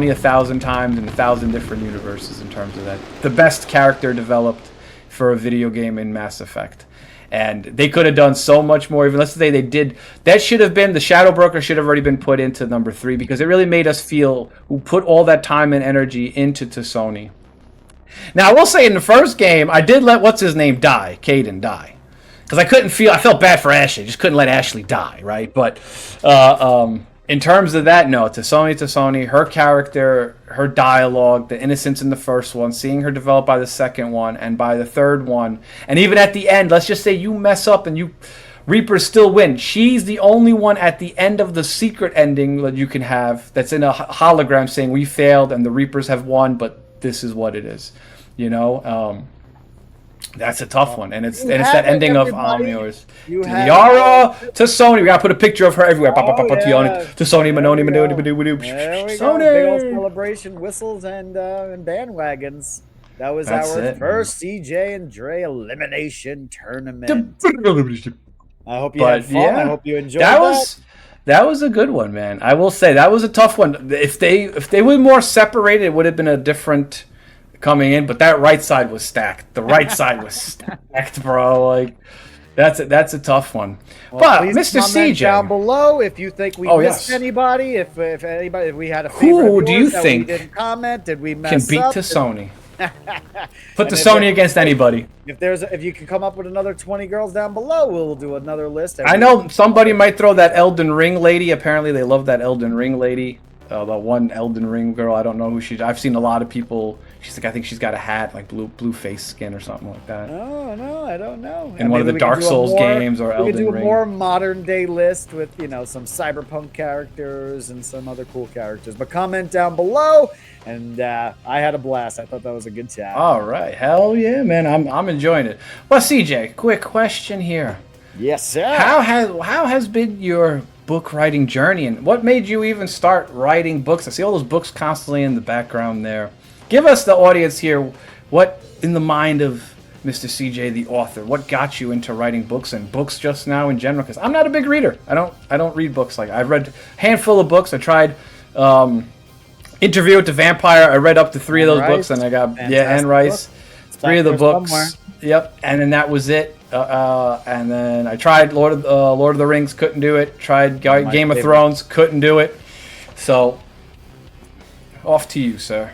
1,000 times in 1,000 different universes in terms of that. The best character developed for a video game in Mass Effect. And they could have done so much more. Even let's say they did. That should have been, the Shadow Broker should have already been put into number 3 because it really made us feel who put all that time and energy into Sony. Now I will say in the first game I did let what's his name die, Caden die, because I felt bad for Ashley. Just couldn't let Ashley die, right? But in terms of that, no, to Sony, her character, her dialogue, the innocence in the first one, seeing her develop by the second one and by the third one, and even at the end, let's just say you mess up and Reapers still win. She's the only one at the end of the secret ending that you can have that's in a hologram saying we failed and the Reapers have won, but this is what it is. You know, that's a tough one, and it's that ending of yours. Liara to Sony. We gotta put a picture of her everywhere. To Sony, Manoni. There we go. Big old celebration, whistles and bandwagons. That was our first CJ and Dre elimination tournament. I hope you had fun. Yeah, I hope you enjoyed that. That was a good one, man. I will say that was a tough one. If they were more separated, it would have been a different coming in, but that right side was stacked. The right side was stacked, bro. Like that's a tough one. Well, but Mr. CJ, down below if you think we missed anybody, if we had a favorite. Who do you think we didn't comment? Did we mess can beat up? to Sony? Put the Sony against anybody. If you can come up with another 20 girls down below, we'll do another list. I know somebody might throw that Elden Ring lady. Apparently, they love that Elden Ring lady. The one Elden Ring girl. I don't know who she's. I've seen a lot of people. She's like, I think she's got a hat, like blue face skin or something like that. Oh no, I don't know. In one of the Dark Souls games or Elden Ring. We could do a more modern day list with some cyberpunk characters and some other cool characters. But comment down below, and I had a blast. I thought that was a good chat. All right, hell yeah, man, I'm enjoying it. Well, CJ, quick question here. Yes, sir. How has been your book writing journey, and what made you even start writing books? I see all those books constantly in the background there. Give us, the audience here, what in the mind of Mr. CJ, the author, what got you into writing books and books just now in general? Because I'm not a big reader. I don't read books. Like, I've read a handful of books. I tried Interview with the Vampire. I read up to 3 of those books, and I got Anne Rice. 3 of the books. Somewhere. Yep, and then that was it. And then I tried Lord of the Rings, couldn't do it. Tried Game of Thrones, couldn't do it. So, off to you, sir.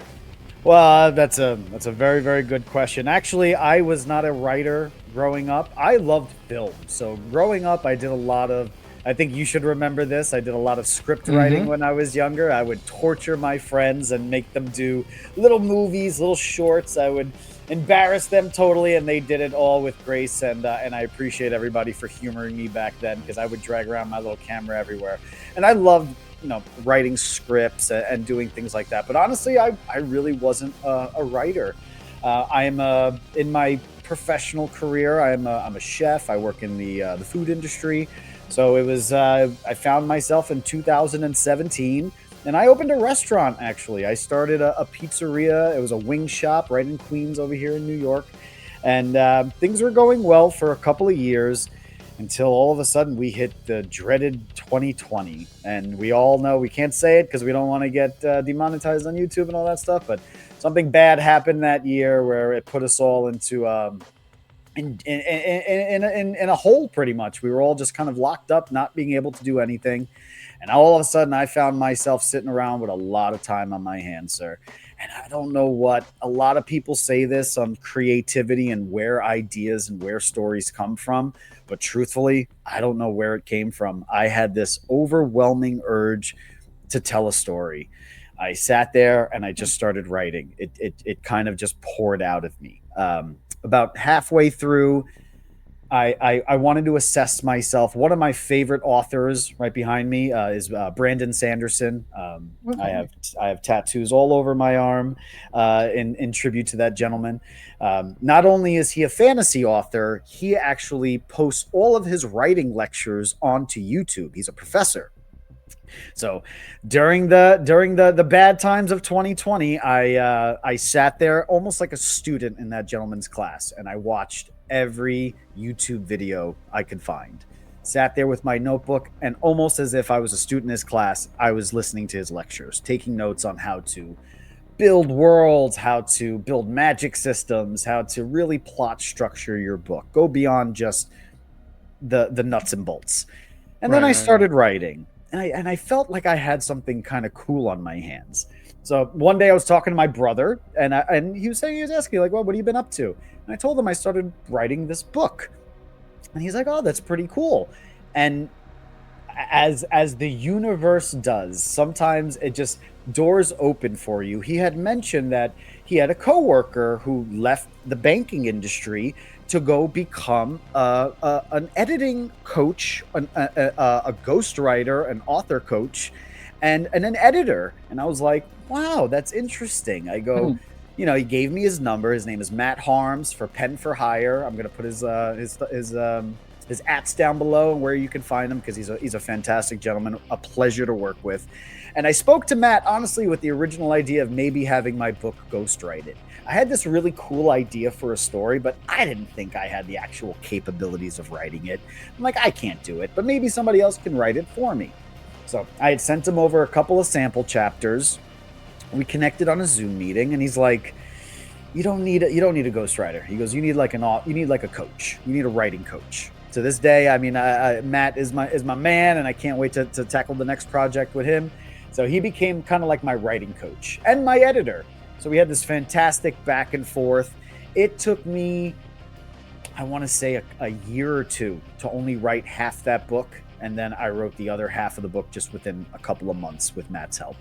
Well, that's a very, very good question. Actually, I was not a writer growing up. I loved film. So growing up, I did a lot of, I think you should remember this, I did a lot of script writing when I was younger. I would torture my friends and make them do little movies, little shorts. I would embarrass them totally, and they did it all with grace. And I appreciate everybody for humoring me back then, because I would drag around my little camera everywhere. And I loved writing scripts and doing things like that. But honestly, I really wasn't a writer. I'm in my professional career, I'm a chef. I work in the food industry. So it was I found myself in 2017, and I opened a restaurant. Actually, I started a pizzeria. It was a wing shop right in Queens over here in New York. And things were going well for a couple of years until all of a sudden we hit the dreaded 2020. And we all know we can't say it because we don't want to get demonetized on YouTube and all that stuff. But something bad happened that year where it put us all into in a hole pretty much. We were all just kind of locked up, not being able to do anything. And all of a sudden I found myself sitting around with a lot of time on my hands, sir. And I don't know what, a lot of people say this on creativity and where ideas and where stories come from. But truthfully, I don't know where it came from. I had this overwhelming urge to tell a story. I sat there and I just started writing. It kind of just poured out of me. About halfway through, I wanted to assess myself. One of my favorite authors right behind me is Brandon Sanderson. I have tattoos all over my arm in tribute to that gentleman. Not only is he a fantasy author, he actually posts all of his writing lectures onto YouTube. He's a professor. So during the bad times of 2020, I sat there almost like a student in that gentleman's class, and I watched every YouTube video I could find. Sat there with my notebook, and almost as if I was a student in his class, I was listening to his lectures, taking notes on how to build worlds, how to build magic systems, how to really plot structure your book, go beyond just the nuts and bolts. And then I started writing. And I felt like I had something kind of cool on my hands. So one day I was talking to my brother, and he was asking me, like, well, what have you been up to? And I told him I started writing this book. And he's like, oh, that's pretty cool. And as the universe does, sometimes it just doors open for you. He had mentioned that he had a coworker who left the banking industry to go become an editing coach, a ghostwriter, an author coach, and an editor. And I was like, wow, that's interesting. I go, you know, he gave me his number. His name is Matt Harms for Pen for Hire. I'm gonna put his ats down below and where you can find him, because he's a fantastic gentleman, a pleasure to work with. And I spoke to Matt honestly with the original idea of maybe having my book ghostwrited. I had this really cool idea for a story, but I didn't think I had the actual capabilities of writing it. I'm like, I can't do it, but maybe somebody else can write it for me. So I had sent him over a couple of sample chapters. We connected on a Zoom meeting, and he's like, you don't need a ghostwriter. He goes, you need like a coach. You need a writing coach. To this day, I mean, Matt is my man, and I can't wait to tackle the next project with him. So he became kind of like my writing coach and my editor. So we had this fantastic back and forth. It took me, I want to say a year or two to only write half that book. And then I wrote the other half of the book just within a couple of months with Matt's help.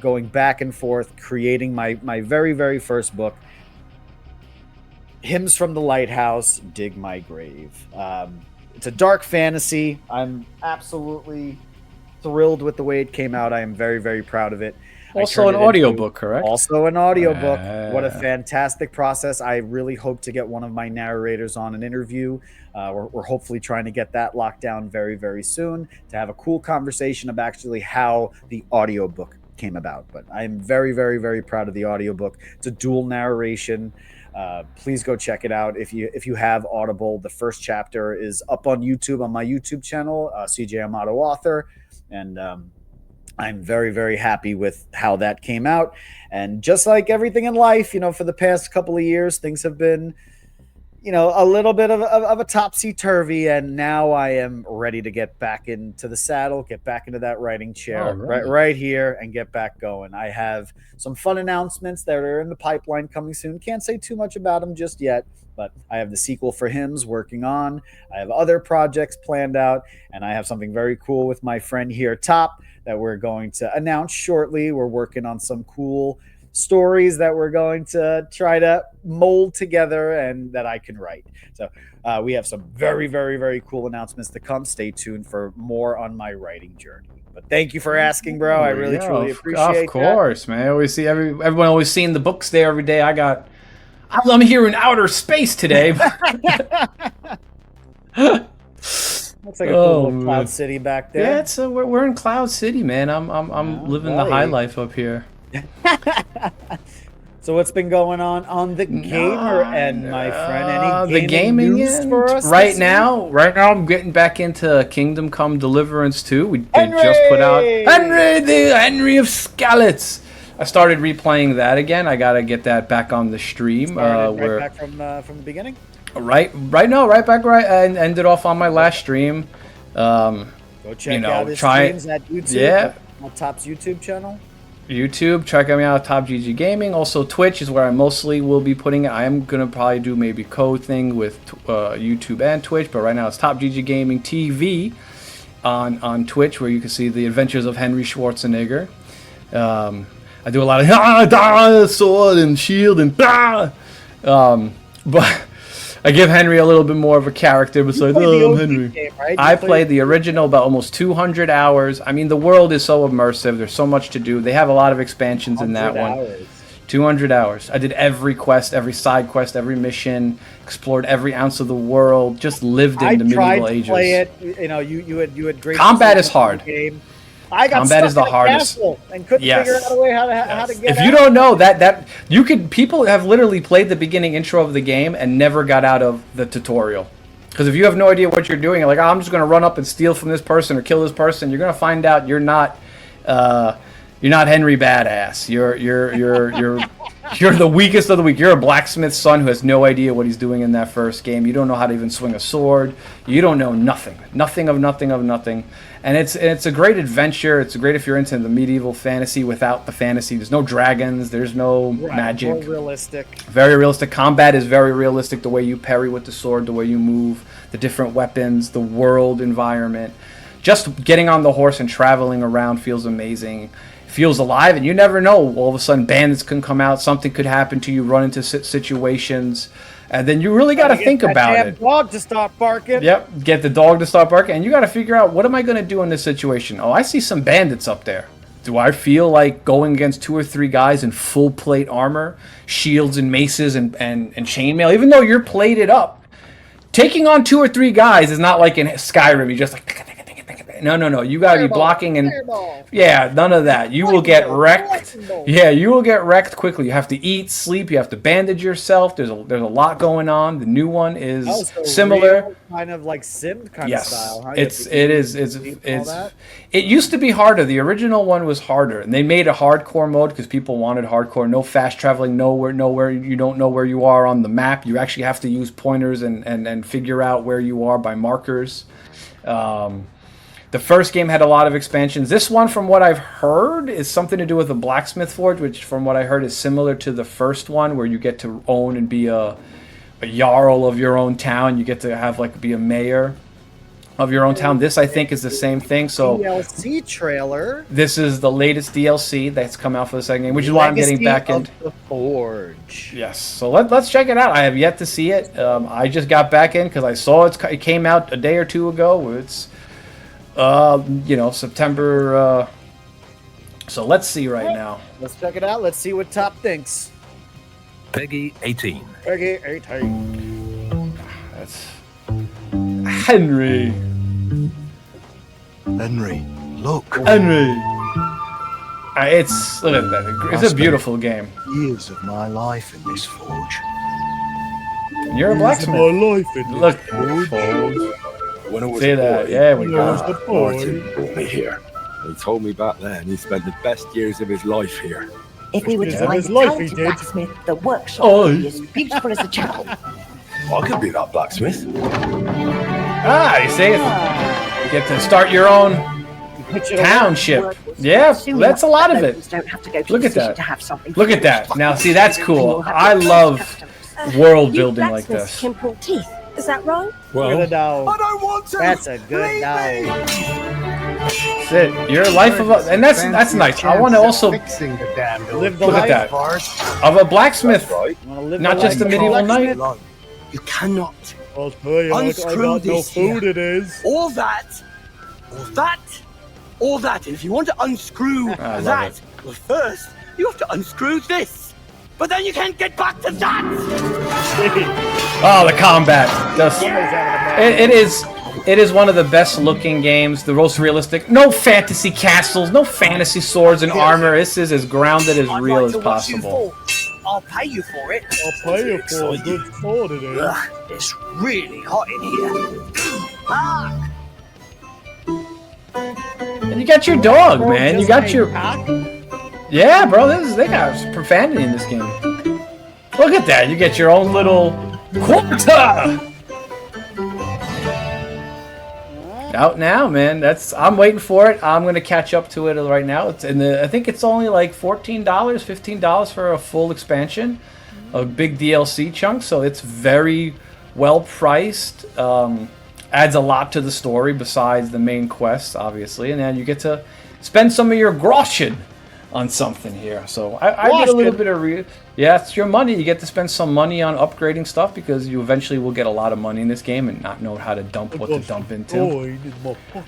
Going back and forth, creating my very, very first book, Hymns from the Lighthouse, Dig My Grave. It's a dark fantasy. I'm absolutely thrilled with the way it came out. I am very, very proud of it. Also an audiobook, correct? Also an audiobook. What a fantastic process. I really hope to get one of my narrators on an interview. We're hopefully trying to get that locked down very, very soon to have a cool conversation of actually how the audiobook came about. But I'm very, very, very proud of the audiobook. It's a dual narration. Please go check it out. If you have Audible, the first chapter is up on YouTube, on my YouTube channel, CJ Amato Author. And I'm very, very happy with how that came out. And just like everything in life, you know, for the past couple of years, things have been, you know, a little bit of a topsy-turvy. And now I am ready to get back into the saddle, get back into that writing chair right here and get back going. I have some fun announcements that are in the pipeline coming soon. Can't say too much about them just yet, but I have the sequel for Hymns working on. I have other projects planned out, and I have something very cool with my friend here, Top, that we're going to announce shortly. We're working on some cool stories that we're going to try to mold together and that I can write. So we have some very, very, very cool announcements to come. Stay tuned for more on my writing journey. But thank you for asking, bro. I really, truly appreciate it. Of course, man. I always see everyone always seeing the books there every day. I'm here in outer space today. Looks like a cool little Cloud City back there. Yeah, it's we're in Cloud City, man. I'm living the high life up here. So what's been going on the gamer end, my friend? Any the gaming news end? for us Right this now, I'm getting back into Kingdom Come Deliverance 2. They Henry! just put out Henry of Skallets. I started replaying that again. I gotta get that back on the stream. Right back from the beginning. Right back where I ended off on my last stream. Go check out his streams at YouTube. Yeah, on Top's YouTube channel. YouTube, check me out, Top GG Gaming. Also, Twitch is where I mostly will be putting it. I am gonna probably do maybe code thing with YouTube and Twitch, but right now it's Top GG Gaming TV on Twitch, where you can see the adventures of Henry Schwarzenegger. I do a lot of sword and shield and but I give Henry a little bit more of a character besides, I'm Henry. Game, right? I played the original about almost 200 hours. I mean, the world is so immersive. There's so much to do. They have a lot of expansions in that one. 200 hours. I did every quest, every side quest, every mission, explored every ounce of the world, just lived in the medieval ages. I tried to play it. You had great combat is hard. Game. I got combat is the hardest and couldn't figure out a way how to get If you don't know that you could, people have literally played the beginning intro of the game and never got out of the tutorial. Because if you have no idea what you're doing, you're like, I'm just going to run up and steal from this person or kill this person, you're going to find out you're not Henry Badass. You're the weakest of the weak. You're a blacksmith's son who has no idea what he's doing in that first game. You don't know how to even swing a sword. You don't know nothing. Nothing of nothing. And it's a great adventure. It's great if you're into the medieval fantasy without the fantasy. There's no dragons. There's no magic. More realistic. Very realistic. Combat is very realistic. The way you parry with the sword, the way you move, the different weapons, the world environment. Just getting on the horse and traveling around feels amazing. Feels alive, and you never know. All of a sudden, bandits can come out. Something could happen to you. Run into situations, and then you really got to think about it. Dog to stop barking. Yep, get the dog to stop barking, and you got to figure out, what am I going to do in this situation? Oh, I see some bandits up there. Do I feel like going against 2 or 3 guys in full plate armor, shields and maces and chainmail? Even though you're plated up, taking on 2 or 3 guys is not like in Skyrim. You just like. No. You gotta be blocking and none of that. You will get wrecked. Yeah, you will get wrecked quickly. You have to eat, sleep. You have to bandage yourself. There's a lot going on. The new one is similar, real, kind of like sim kind of style. Huh? It used to be harder. The original one was harder, and they made a hardcore mode because people wanted hardcore. No fast traveling. Nowhere. You don't know where you are on the map. You actually have to use pointers and figure out where you are by markers. The first game had a lot of expansions. This one, from what I've heard, is something to do with a blacksmith forge, which from what I heard is similar to the first one, where you get to own and be a jarl of your own town. You get to have be a mayor of your own town. This, I think, is the same thing. So DLC trailer. This is the latest DLC that's come out for the second game, which is why I'm getting back into the Forge. Yes, so let's check it out. I have yet to see it. I just got back in because I saw it came out a day or two ago. It's September. So let's see now. Let's check it out. Let's see what Top thinks. Peggy 18. Peggy 18. That's Henry. Henry, look. Henry. Look at that. It's a beautiful game. Years of my life in this forge. You're a blacksmith. My life in Look, forge. When I was see that? Yeah, we got it. Martin brought me here. He told me back then he spent the best years of his life here. If we were to find a talented blacksmith, the workshop would be as beautiful as a chapel. I could be that blacksmith. You see it? You get to start your own township. Yeah, that's a lot of it. Look at that. Look at that. Now, see, that's cool. I love world building like this. Can pull teeth. Is that right? Well, I don't want to. That's a good dog. That's it. Your life of and that's nice. I want to also live the look life at that of a blacksmith, not just a medieval knight. You cannot I'll tell you, unscrew this food here. It is. All that. And if you want to unscrew that, well, first you have to unscrew this. But then you can't get back to that. Oh, the combat! It is one of the best looking games. The most realistic. No fantasy castles, no fantasy swords and armor. This is as grounded as real as possible. I'll pay you for it. I'll pay you for a good sword it is. Ugh, it's really hot in here. Ah! And you got your dog, man. You got your... Yeah, bro, they got profanity in this game. Look at that. You get your own little quarter. Out now, man. I'm waiting for it. I'm gonna catch up to it right now. I think it's only like $14, $15 for a full expansion, a big DLC chunk. So it's very well priced. Adds a lot to the story besides the main quest, obviously, and then you get to spend some of your groschen on something here. So I did a little bit of yeah, it's your money. You get to spend some money on upgrading stuff because you eventually will get a lot of money in this game and not know how to dump what to dump into.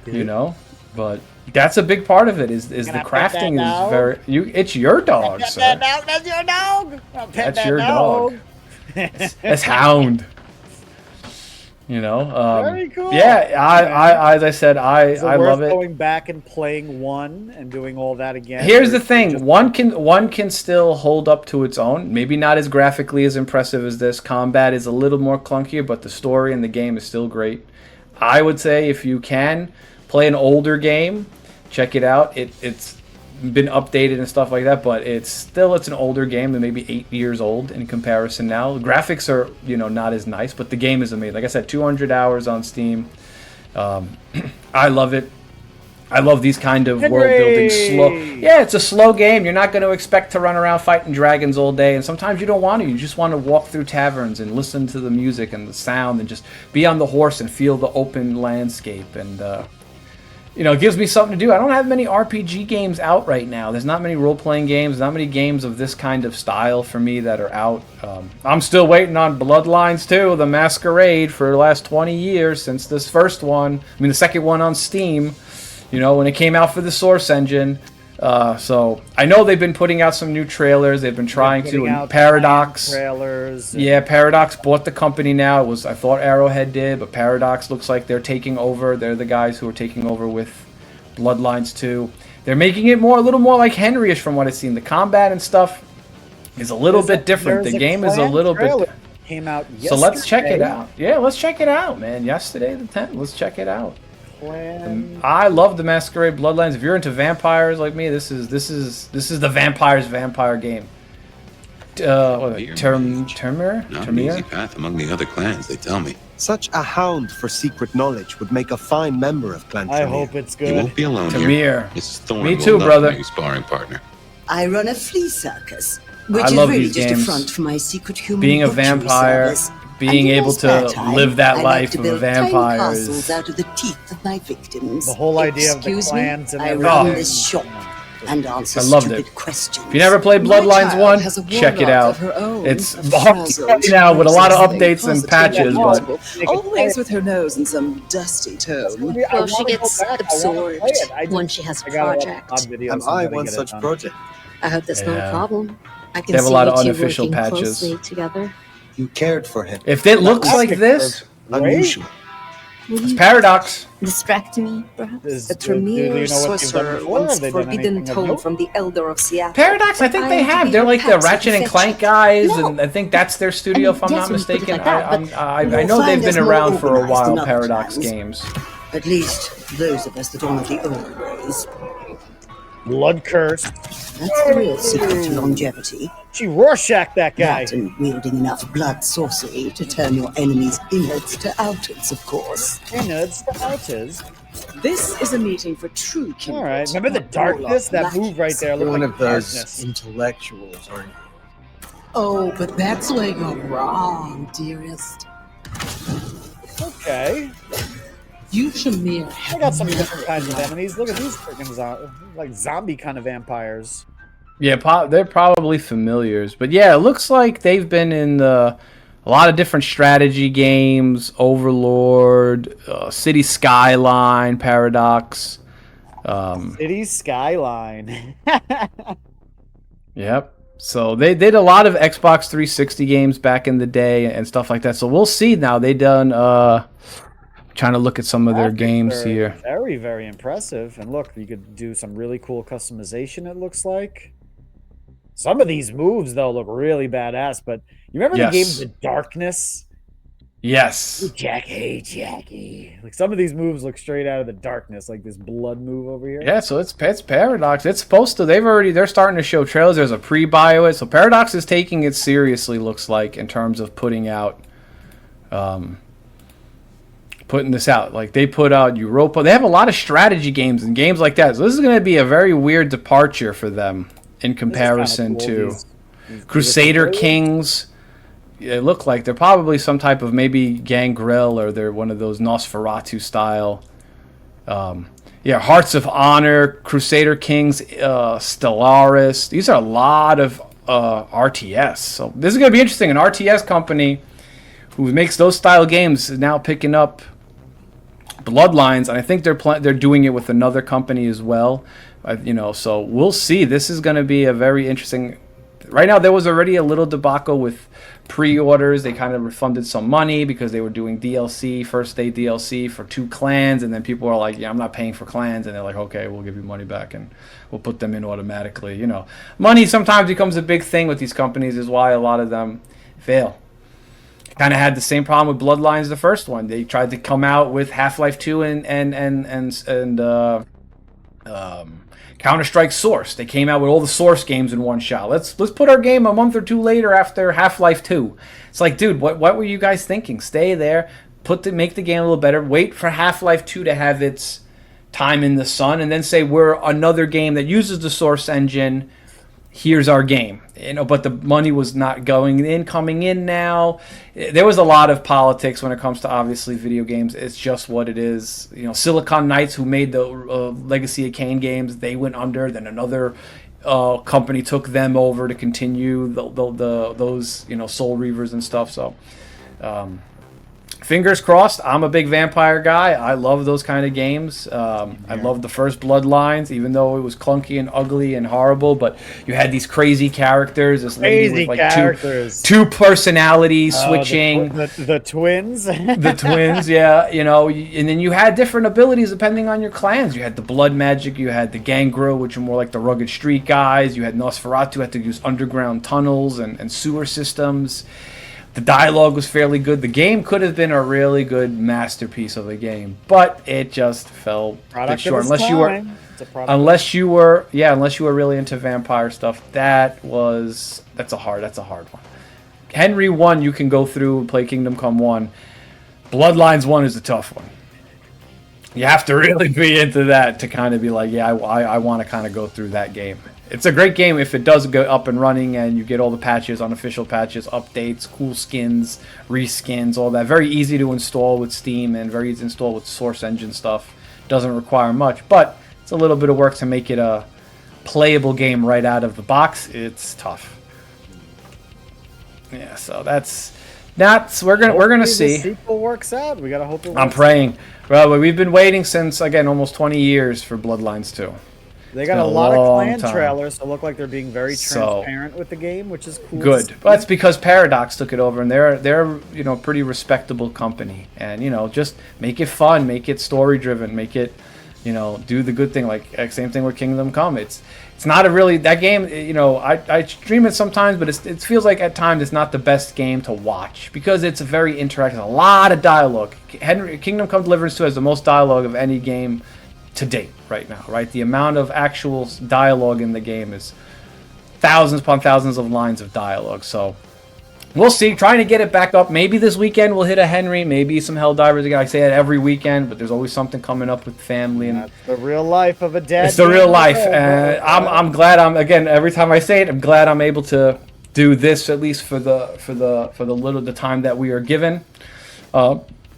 You know, but that's a big part of it. Is the crafting is very it's your dog, sir. That's your dog. That's your dog. That's Hound. You know, very cool. Yeah, I as I said, I love it. Going back and playing one and doing all that again. Here's the thing: one can still hold up to its own. Maybe not as graphically as impressive as this. Combat is a little more clunkier, but the story in the game is still great. I would say if you can play an older game, check it out. It's been updated and stuff like that, but it's an older game and maybe 8 years old in comparison now. The graphics are, not as nice, but the game is amazing. Like I said, 200 hours on Steam. I love it. I love these kind of world building slow. Yeah, it's a slow game. You're not going to expect to run around fighting dragons all day, and sometimes you don't want to. You just want to walk through taverns and listen to the music and the sound and just be on the horse and feel the open landscape. And it gives me something to do. I don't have many RPG games out right now. There's not many role-playing games, not many games of this kind of style for me that are out. I'm still waiting on Bloodlines 2, The Masquerade, for the last 20 years since this first one. The second one on Steam, when it came out for the Source engine. So I know they've been putting out some new trailers. They've been trying to. And Paradox trailers. Yeah, Paradox bought the company now. I thought Arrowhead did, but Paradox looks like they're taking over. They're the guys who are taking over with Bloodlines 2. They're making it a little more like Henry-ish from what I've seen. The combat and stuff is a little bit different. The game is a little bit. Came out yesterday. So let's check it out. Yeah, let's check it out, man. Yesterday the 10th. Let's check it out. I love the Masquerade Bloodlines. If you're into vampires like me, this is the vampire game. Termir? Not an easy path among the other clans, they tell me. Such a hound for secret knowledge would make a fine member of Clan I Tremere. hope it's good. You won't be alone Termir. here. Mrs. Thorne Me too, will not brother. be your sparring partner. I run a flea circus, which I is love really these just games. a front for my secret human Being a butchery vampire, service. being And in able my spare to time, live that I life like to of a build vampire tiny is- castles out of the teeth of my victims. The whole idea of the Excuse clans me, and I everything. run Oh. this shop and answer I loved stupid it. questions. If you never played My Bloodlines child 1, has a check it warlock out. of her own, It's a hard to frazzled, play now with a lot of processing, updates and patches, positively but impossible, always with her nose in some dusty tone. Well, she gets absorbed when she has a project. Am I one such project? I hope that's not Yeah. a problem. I can They have a see lot of you two unofficial working patches. closely together. You cared for him. if it looks like this, Unusual. it's Paradox. Distract me, perhaps? A Tremere sorcerer wants forbidden tome from the Elder of Seattle. Paradox, I think I they am to have. be They're like the perhaps Ratchet and fetched. Clank guys, No. and I think that's their studio, if I'm not Yes, we put it mistaken. like that, but I you'll know they've find been us more around for a organized while, than other Paradox clans. games. At least those of us that honor the old ways. Blood curse. That's the real secret to longevity. She Rorschach that guy. That and wielding enough blood sorcery to turn your enemy's innards to outwards, of course. Innards to outers. This is a meeting for true kindred. All right. Remember the darkness? That move right there looked One like of those darkness. intellectuals, aren't you? Oh, but that's where you're wrong, dearest. Okay. You, Tremere, I have got some never different kinds of loved enemies. Look at these freaking like zombie kind of vampires. Yeah, they're probably familiars, but yeah, it looks like they've been in a lot of different strategy games. Overlord, City Skyline, Paradox. City Skyline. Yep. So they did a lot of Xbox 360 games back in the day and stuff like that. So we'll see now. They done trying to look at some of their games Graphics are here. Very, very impressive. And look, you could do some really cool customization, it looks like. Some of these moves though look really badass. But you remember the game Yes. The Darkness? Yes. Jackie. Like some of these moves look straight out of The Darkness, like this blood move over here. Yeah, so it's Paradox. It's supposed to. They're starting to show trailers. There's a pre-bio it. So Paradox is taking it seriously. Looks like in terms of putting this out. Like they put out Europa. They have a lot of strategy games and games like that. So this is going to be a very weird departure for them in comparison to Crusader Kings. It look like they're probably some type of maybe Gangrel, or they're one of those Nosferatu style. Hearts of Honor, Crusader Kings, Stellaris. These are a lot of RTS. So this is going to be interesting. An RTS company who makes those style games is now picking up Bloodlines, and I think they're doing it with another company as well. So we'll see. This is going to be a very interesting. Right now, there was already a little debacle with pre-orders. They kind of refunded some money because they were doing DLC, first day DLC for 2 clans, and then people are like, "Yeah, I'm not paying for clans," and they're like, "Okay, we'll give you money back and we'll put them in automatically." Money sometimes becomes a big thing with these companies, is why a lot of them fail. Kind of had the same problem with Bloodlines, the first one. They tried to come out with Half-Life 2 and Counter-Strike Source. They came out with all the Source games in one shot. Let's put our game a month or 2 later after Half-Life 2. It's like, dude, what were you guys thinking? Stay there, make the game a little better. Wait for Half-Life 2 to have its time in the sun, and then say we're another game that uses the Source engine. Here's our game. But the money was not coming in now. There was a lot of politics when it comes to, obviously, video games. It's just what it is. Silicon Knights, who made the Legacy of Kain games, they went under. Then another company took them over to continue those Soul Reavers and stuff. So fingers crossed. I'm a big vampire guy. I love those kind of games. I love the first Bloodlines, even though it was clunky and ugly and horrible. But you had these crazy characters. This lady with like two personalities switching. The twins. The twins, yeah. And then you had different abilities depending on your clans. You had the blood magic. You had the Gangrel, which are more like the rugged street guys. You had Nosferatu, who had to use underground tunnels and sewer systems. The dialogue was fairly good. The game could have been a really good masterpiece of a game, but it just fell a bit short. Unless you were really into vampire stuff, that's a hard one. Henry 1, you can go through and play Kingdom Come 1. Bloodlines 1 is a tough one. You have to really be into that to kind of be like, yeah, I want to kind of go through that game. It's a great game if it does go up and running and you get all the patches, unofficial patches, updates, cool skins, reskins, all that. Very easy to install with Steam and very easy to install with Source Engine stuff. Doesn't require much, but it's a little bit of work to make it a playable game right out of the box. It's tough. Yeah, so we're gonna see. The sequel works out. We gotta hope it works. I'm praying. Well, we've been waiting since, again, almost 20 years for Bloodlines 2. They got a lot of clan trailers, so look like they're being very transparent with the game, which is cool. Good. But that's because Paradox took it over, and they're a pretty respectable company. And just make it fun, make it story driven, make it do the good thing. Like same thing with Kingdom Come. It's not a really that game. I stream it sometimes, but it feels like at times it's not the best game to watch because it's very interactive. A lot of dialogue. Kingdom Come Deliverance 2 has the most dialogue of any game to date right now, right? The amount of actual dialogue in the game is thousands upon thousands of lines of dialogue. So we'll see. Trying to get it back up. Maybe this weekend we'll hit a Henry, maybe some Helldivers again. I say that every weekend, but there's always something coming up with family. And that's the real life of a dad. It's the real life. And I'm glad every time I say it, I'm glad I'm able to do this, at least for the time that we are given.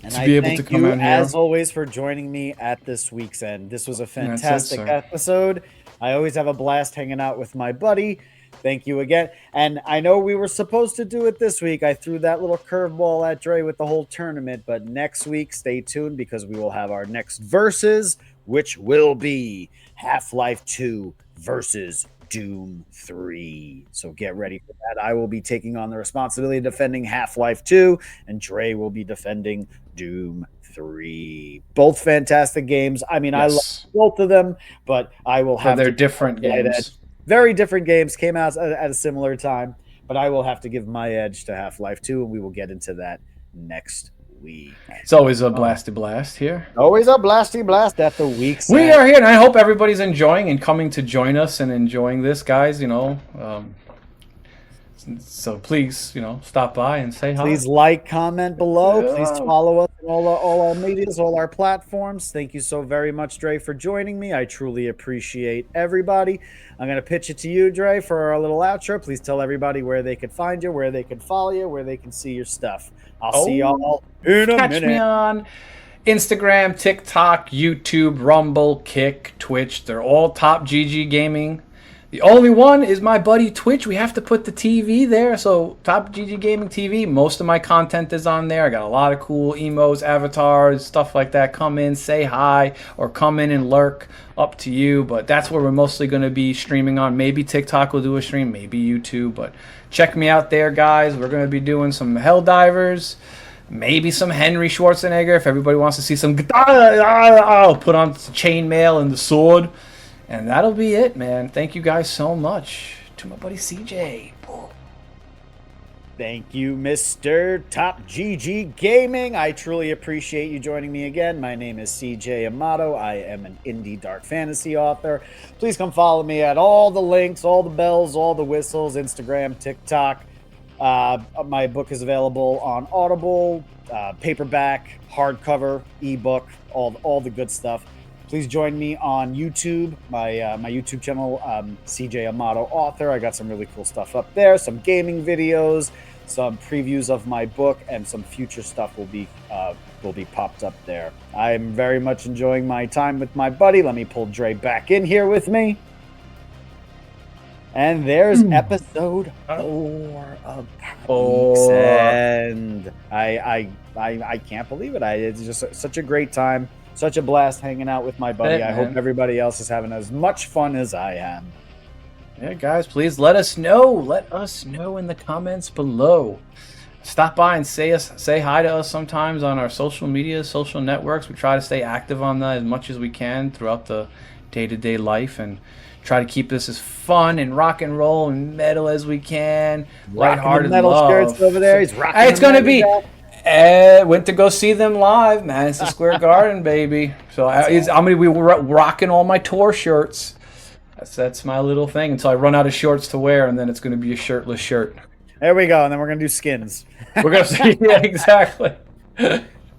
And to be able to come out here. As always, for joining me at this week's end. This was a fantastic episode. I always have a blast hanging out with my buddy. Thank you again. And I know we were supposed to do it this week. I threw that little curveball at Dre with the whole tournament. But next week, stay tuned because we will have our next versus, which will be Half-Life 2 versus Doom 3. So get ready for that. I will be taking on the responsibility of defending Half-Life 2, and Dre will be defending Doom 3. Both fantastic games. I mean, yes. I love both of them, but I will have they're different games. very different games, came out at a similar time, but I will have to give my edge to Half-Life 2, and we will get into that next week. It's always a blasty blast here. Always a blasty blast at the week's We end. are here, and I hope everybody's enjoying and coming to join us and enjoying this, guys. So please, stop by and say hi. Please like, comment below. Please follow us on all our medias, all our platforms. Thank you so very much, Dre, for joining me. I truly appreciate everybody. I'm going to pitch it to you, Dre, for our little outro. Please tell everybody where they could find you, where they can follow you, where they can see your stuff. I'll see y'all in a minute. Catch me on Instagram, TikTok, YouTube, Rumble, Kick, Twitch. They're all Top GG Gaming. The only one is my buddy Twitch. We have to put the TV there. So Top GG Gaming TV. Most of my content is on there. I got a lot of cool emotes, avatars, stuff like that. Come in, say hi, or come in and lurk. Up to you. But that's where we're mostly going to be streaming on. Maybe TikTok will do a stream. Maybe YouTube. But check me out there, guys. We're going to be doing some Helldivers. Maybe some Henry Schwarzenegger. If everybody wants to see some... I'll put on the chainmail and the sword. And that'll be it, man. Thank you guys so much. To my buddy CJ. Thank you, Mr. Top GG Gaming. I truly appreciate you joining me again. My name is CJ Amato. I am an indie dark fantasy author. Please come follow me at all the links, all the bells, all the whistles, Instagram, TikTok. My book is available on Audible, paperback, hardcover, ebook, all the good stuff. Please join me on YouTube, my YouTube channel, CJ Amato Author. I got some really cool stuff up there, some gaming videos, some previews of my book, and some future stuff will be popped up there. I'm very much enjoying my time with my buddy. Let me pull Dre back in here with me. And there's episode 4 of Week's End. I can't believe it. It's just such a great time. Such a blast hanging out with my buddy. I hope everybody else is having as much fun as I am. Yeah, guys, please let us know. Let us know in the comments below. Stop by and say hi to us sometimes on our social media, social networks. We try to stay active on that as much as we can throughout the day-to-day life and try to keep this as fun and rock and roll and metal as we can. Lighthearted metal love. Skirts over there. He's rocking. It's going to be... went to go see them live, Madison Square Garden, baby. So I'm gonna be rocking all my tour shirts. That's my little thing until I run out of shorts to wear, and then it's gonna be a shirtless shirt. There we go, and then we're gonna do skins. We're gonna see, yeah, exactly.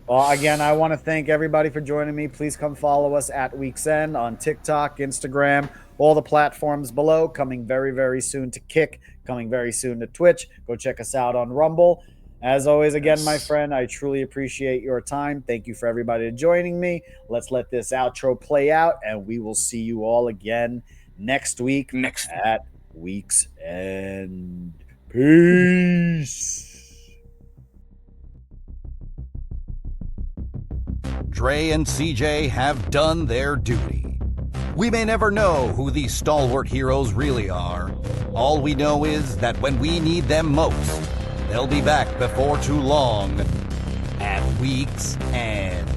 Well, again, I want to thank everybody for joining me. Please come follow us at Week's End on TikTok, Instagram, all the platforms below. Coming very, very soon to Kick. Coming very soon to Twitch. Go check us out on Rumble. As always, again, my friend, I truly appreciate your time. Thank you for everybody joining me. Let's let this outro play out, and we will see you all again next week at Week's End. Peace. Dre and CJ have done their duty. We may never know who these stalwart heroes really are. All we know is that when we need them most, they'll be back before too long at Week's End.